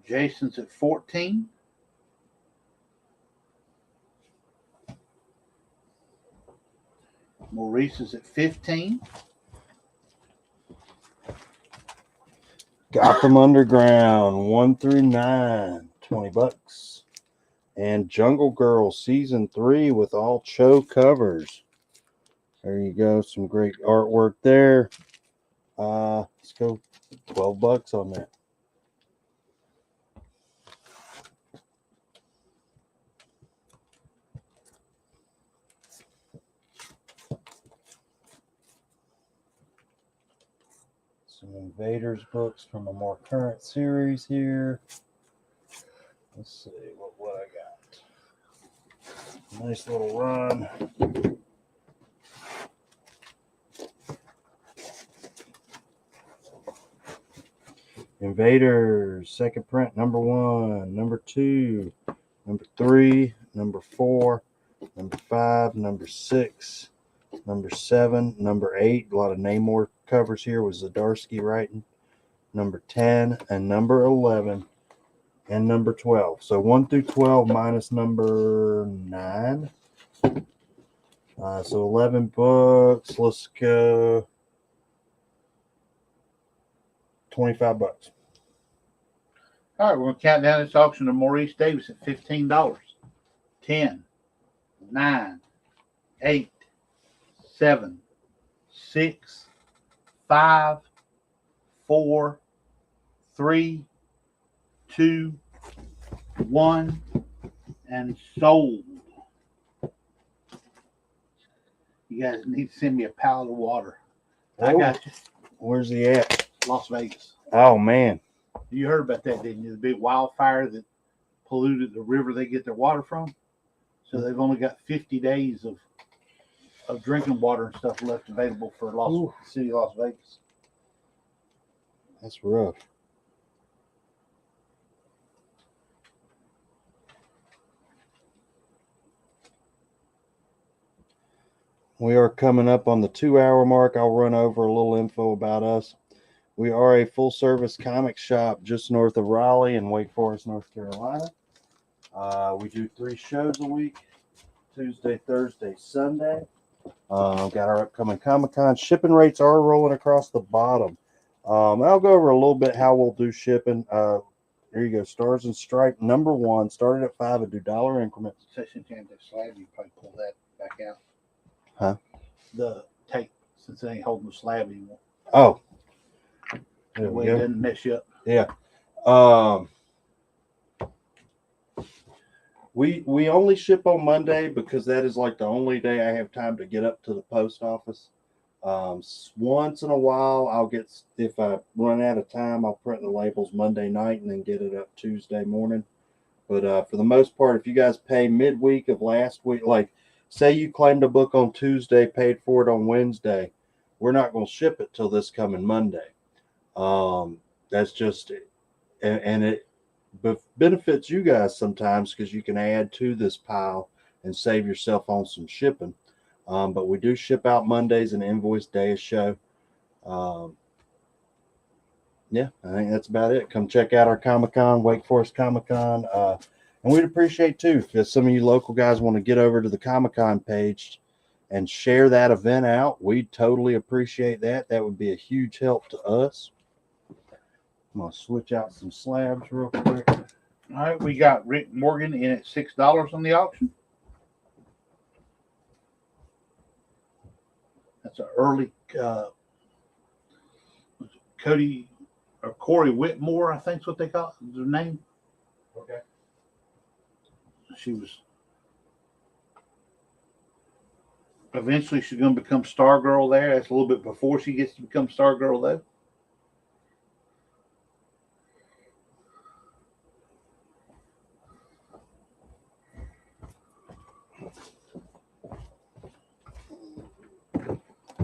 Jason's at 14. Maurice is at 15. Gotham Underground, 1 through 9, $20. And Jungle Girl Season 3 with all Cho covers. There you go. Some great artwork there. Let's go $12 on that. Some Invaders books from a more current series here. Let's see what I got. Nice little run. Invaders, second print, number 1, number 2, number 3, number 4, number 5, number 6, number 7, number 8. A lot of Namor covers here with Zdarsky writing. number 10, and number 11, and number 12. So 1 through 12 minus number 9. So 11 books. Let's go $25. All right, we're going to count down this auction to Maurice Davis at $15. 10, 9, 8, 7, 6, 5, 4, 3, 2, 1, and sold. You guys need to send me a pallet of water. I got you. Where's he at? Las Vegas. Oh, man. You heard about that, didn't you? The big wildfire that polluted the river they get their water from. So they've only got 50 days of drinking water and stuff left available for city of Las Vegas. That's rough. We are coming up on the 2-hour mark. I'll run over a little info about us. We are a full-service comic shop just north of Raleigh in Wake Forest, North Carolina. We do 3 shows a week, Tuesday, Thursday, Sunday. Got our upcoming Comic-Con. Shipping rates are rolling across the bottom. I'll go over a little bit how we'll do shipping. There you go. Stars and Stripe number 1 started at $5 and do dollar increments. Since you slab, you probably pull that back out. Huh? The tape, since it ain't holding the slab anymore. Oh. That way it doesn't mess you up. Yeah. We only ship on Monday because that is like the only day I have time to get up to the post office. Once in a while, I'll get, if I run out of time, I'll print the labels Monday night and then get it up Tuesday morning. But for the most part, if you guys pay midweek of last week, like say you claimed a book on Tuesday, paid for it on Wednesday, we're not going to ship it till this coming Monday. That's just, and it benefits you guys sometimes because you can add to this pile and save yourself on some shipping. But we do ship out Mondays and invoice day a show. Yeah, I think that's about it. Come check out our Comic-Con, Wake Forest Comic-Con. And we'd appreciate too if some of you local guys want to get over to the Comic-Con page and share that event out. We'd totally appreciate that. That would be a huge help to us. I'm going to switch out some slabs real quick. All right, we got Rick Morgan in at $6 on the auction. That's an early Cody or Corey Whitmore, I think is what they call it, their name. Okay. She was eventually she's going to become Stargirl there. That's a little bit before she gets to become Stargirl though.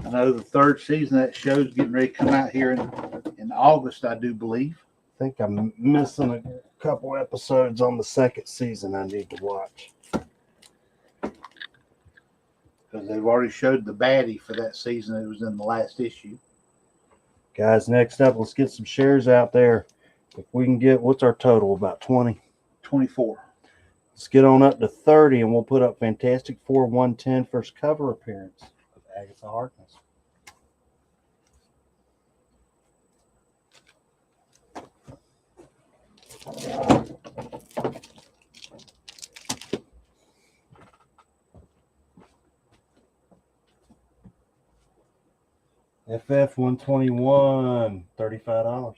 I know the 3rd season of that show is getting ready to come out here in August, I do believe. I think I'm missing a couple episodes on the 2nd season I need to watch. Because they've already showed the baddie for that season. It was in the last issue. Guys, next up, let's get some shares out there. If we can get, what's our total? About 20? 24. Let's get on up to 30 and we'll put up Fantastic Four 110 first cover appearance of Agatha Harkness. FF 121, $35. All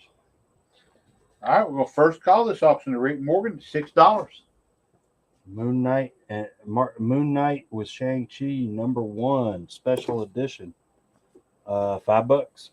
right, we're going to first call this auction to Rick Morgan, $6. Moon Knight with Shang-Chi #1 special edition, $5.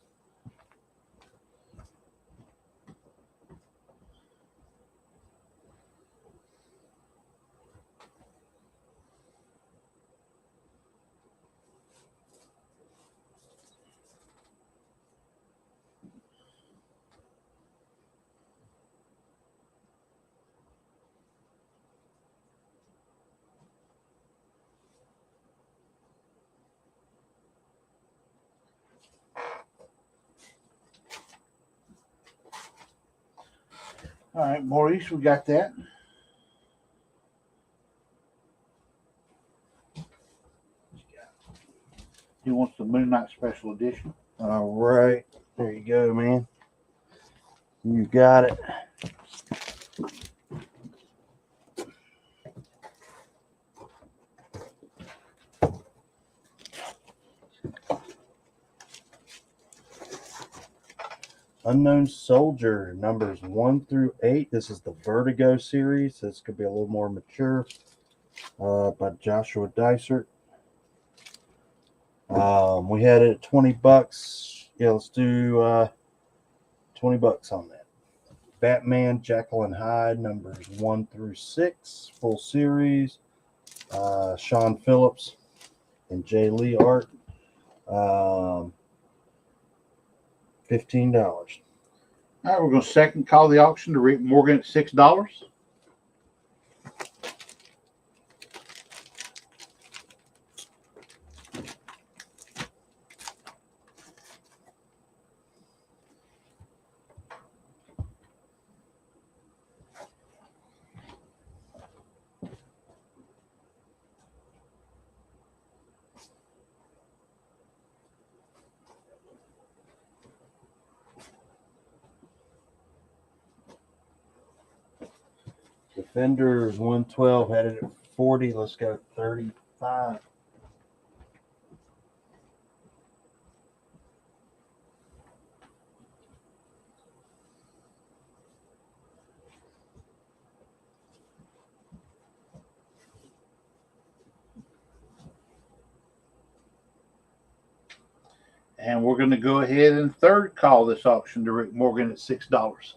All right, Maurice, we got that. He wants the Moon Knight Special Edition. All right. There you go, man. You got it. Unknown Soldier, numbers 1 through 8. This is the Vertigo series. This could be a little more mature. By Joshua Dysart. We had it at $20. Yeah, let's do $20 on that. Batman, Jekyll and Hyde, numbers 1 through 6, full series. Sean Phillips and Jay Lee art. $15. All right, we're going to second call the auction to Rick Morgan at $6. Defenders 112 had it at 40. Let's go 35. And we're going to go ahead and third call this auction to Rick Morgan at $6.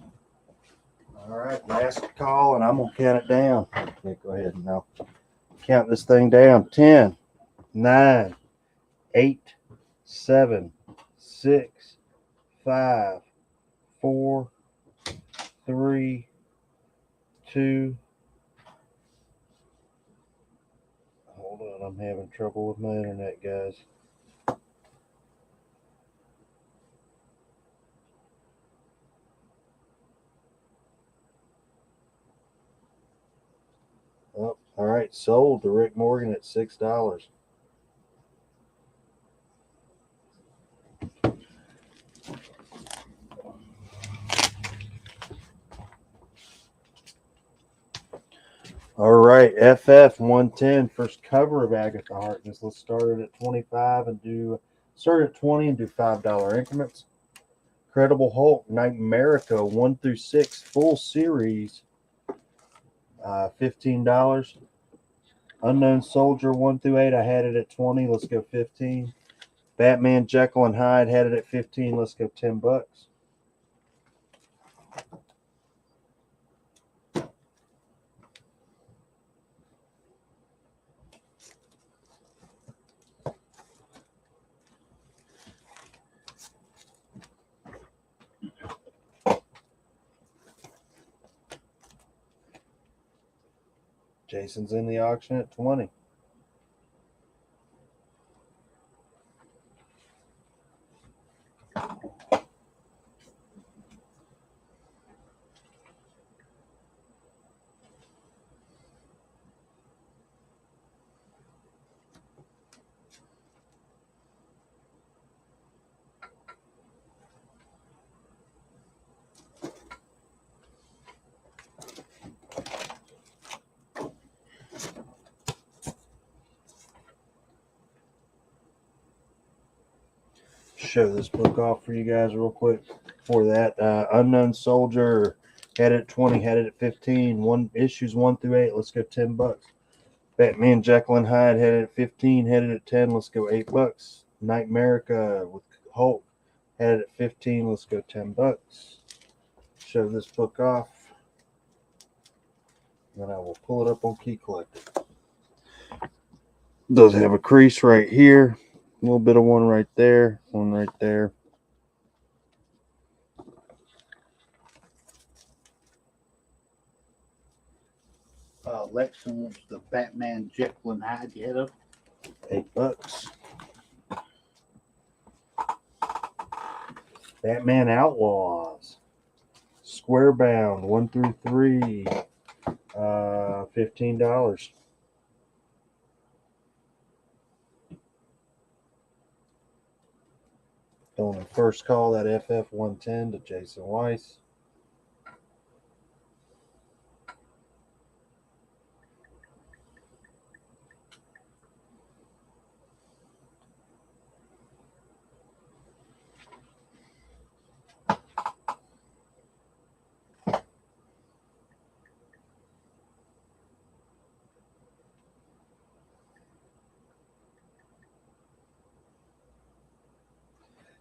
All right, last call, and I'm going to count it down. Yeah, go ahead and now count this thing down. 10, 9, 8, 7, 6, 5, 4, 3, 2. Hold on, I'm having trouble with my internet, guys. Oh, all right, sold to Rick Morgan at $6. All right, FF 110, first cover of Agatha Harkness. Let's start it at 25 and start at 20 and do $5 increments. Incredible Hulk, Nightmerica 1 through 6, full series, $15. Unknown Soldier 1 through 8, I had it at 20. Let's go 15. Batman, Jekyll and Hyde had it at 15. Let's go $10. Jason's in the auction at 20. Show this book off for you guys real quick. For that, Unknown Soldier had it at 20, had it at 15. Issues 1 through 8. Let's go $10. Batman, Jekyll and Hyde had it at 15, had it at 10. Let's go $8. Nightmerica with Hulk had it at 15. Let's go $10. Show this book off. Then I will pull it up on Key Collector. Does have a crease right here. A little bit of one right there. One right there. Lexon wants the Batman, Jekyll and Hyde. You head up. $8. Batman Outlaws. square bound 1 through 3, $15. Going to first call that FF110 to Jason Weiss.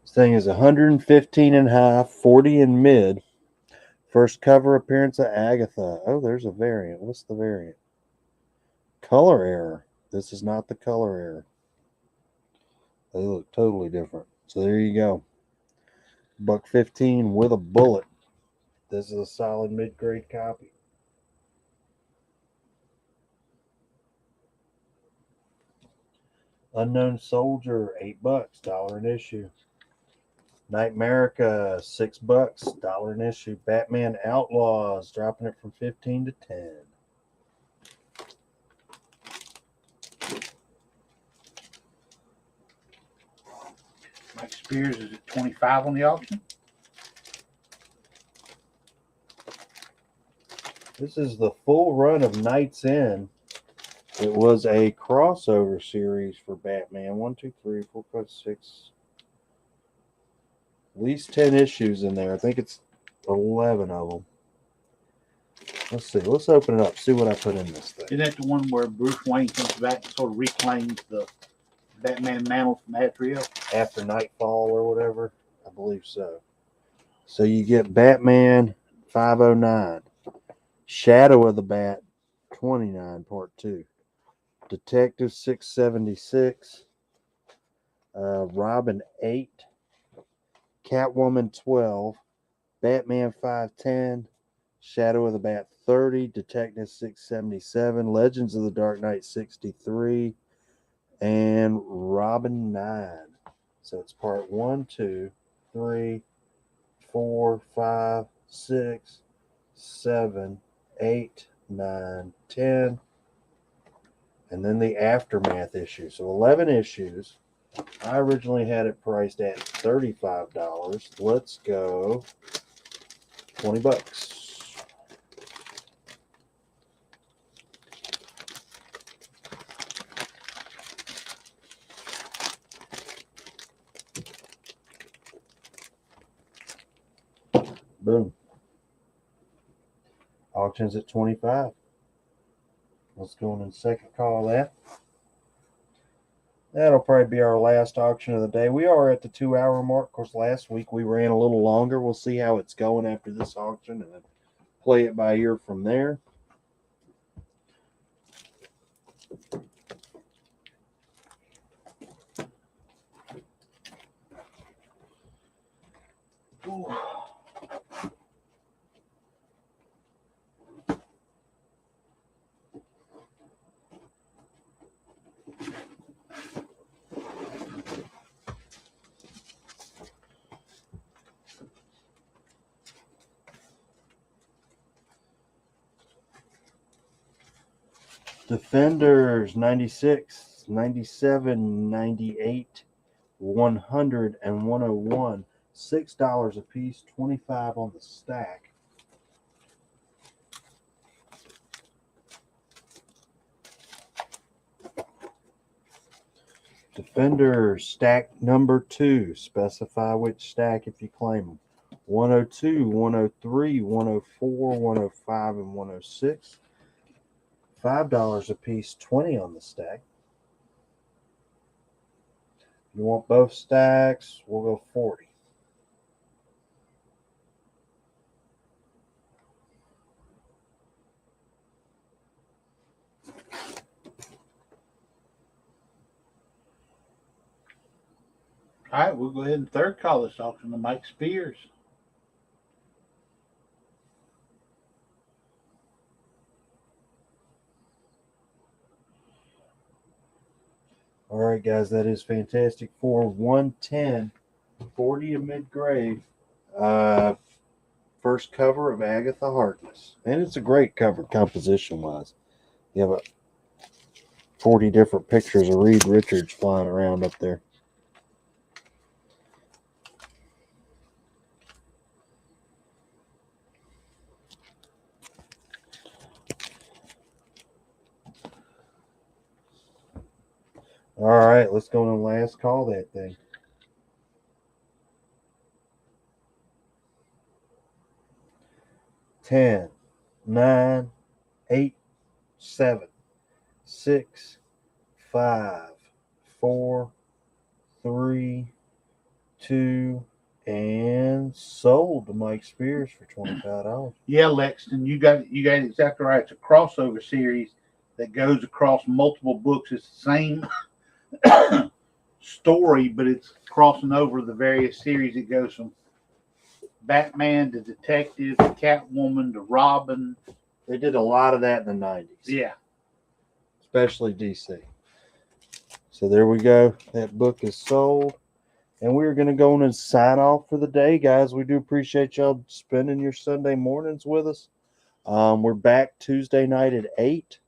This thing is 115 and a half, 40 in mid. First cover appearance of Agatha. Oh, there's a variant. What's the variant? Color error. This is not the color error. They look totally different. So there you go. $1.15 with a bullet. This is a solid mid-grade copy. Unknown Soldier, $8, dollar an issue. Nightmerica, $6, dollar an issue. Batman Outlaws, dropping it from 15 to 10. Mike Spears is at 25 on the auction. This is the full run of Night's End. It was a crossover series for Batman. 1, 2, 3, 4, 5, 6. At least 10 issues in there. I think it's 11 of them. Let's see. Let's open it up. See what I put in this thing. Isn't that the one where Bruce Wayne comes back and sort of reclaims the Batman mantle from Adriel? After Nightfall or whatever? I believe so. So you get Batman 509. Shadow of the Bat 29, Part 2. Detective 676. Robin 8. Catwoman 12. Batman 510. Shadow of the Bat 30. Detective 677. Legends of the Dark Knight 63. And Robin 9. So it's part 1, 2, 3, 4, 5, 6, 7, 8, 9, 10. And then the Aftermath issue. So 11 issues. I originally had it priced at $35. Let's go $20. Boom. Auctions at 25. Let's go on and second call that. That'll probably be our last auction of the day. We are at the 2-hour mark. Of course, last week we ran a little longer. We'll see how it's going after this auction and then play it by ear from there. Ooh. Defenders 96, 97, 98, 100, and 101. $6 a piece, 25 on the stack. Defenders stack number 2. Specify which stack if you claim them. 102, 103, 104, 105, and 106. $5 a piece, 20 on the stack. If you want both stacks, we'll go 40. All right, we'll go ahead and third call this auction to Mike Spears. All right, guys, that is fantastic. For 110, 40 in mid-grade. first cover of Agatha Harkness. And it's a great cover composition-wise. You have 40 different pictures of Reed Richards flying around up there. All right, let's go to the last call that thing. 10, 9, 8, 7, 6, 5, 4, 3, 2, and sold to Mike Spears for $25. Yeah, Lexington, you got it exactly right. It's a crossover series that goes across multiple books. It's the same story, but it's crossing over the various series. It goes from Batman to Detective to Catwoman to Robin. They did a lot of that in the 90s. Yeah. Especially DC. So there we go. That book is sold. And we're going to go on and sign off for the day, guys. We do appreciate y'all spending your Sunday mornings with us. We're back Tuesday night at 8.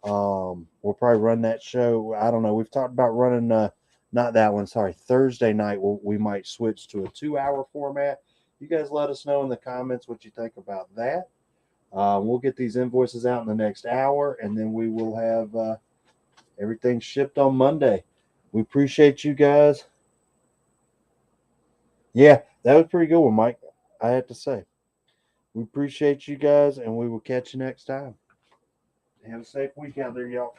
We'll probably run that show. I don't know. We've talked about running, not that one, sorry, Thursday night. We might switch to a 2-hour format. You guys let us know in the comments what you think about that. We'll get these invoices out in the next hour, and then we will have everything shipped on Monday. We appreciate you guys. Yeah, that was pretty good one, Mike. I have to say. We appreciate you guys, and we will catch you next time. Have a safe week out there, y'all.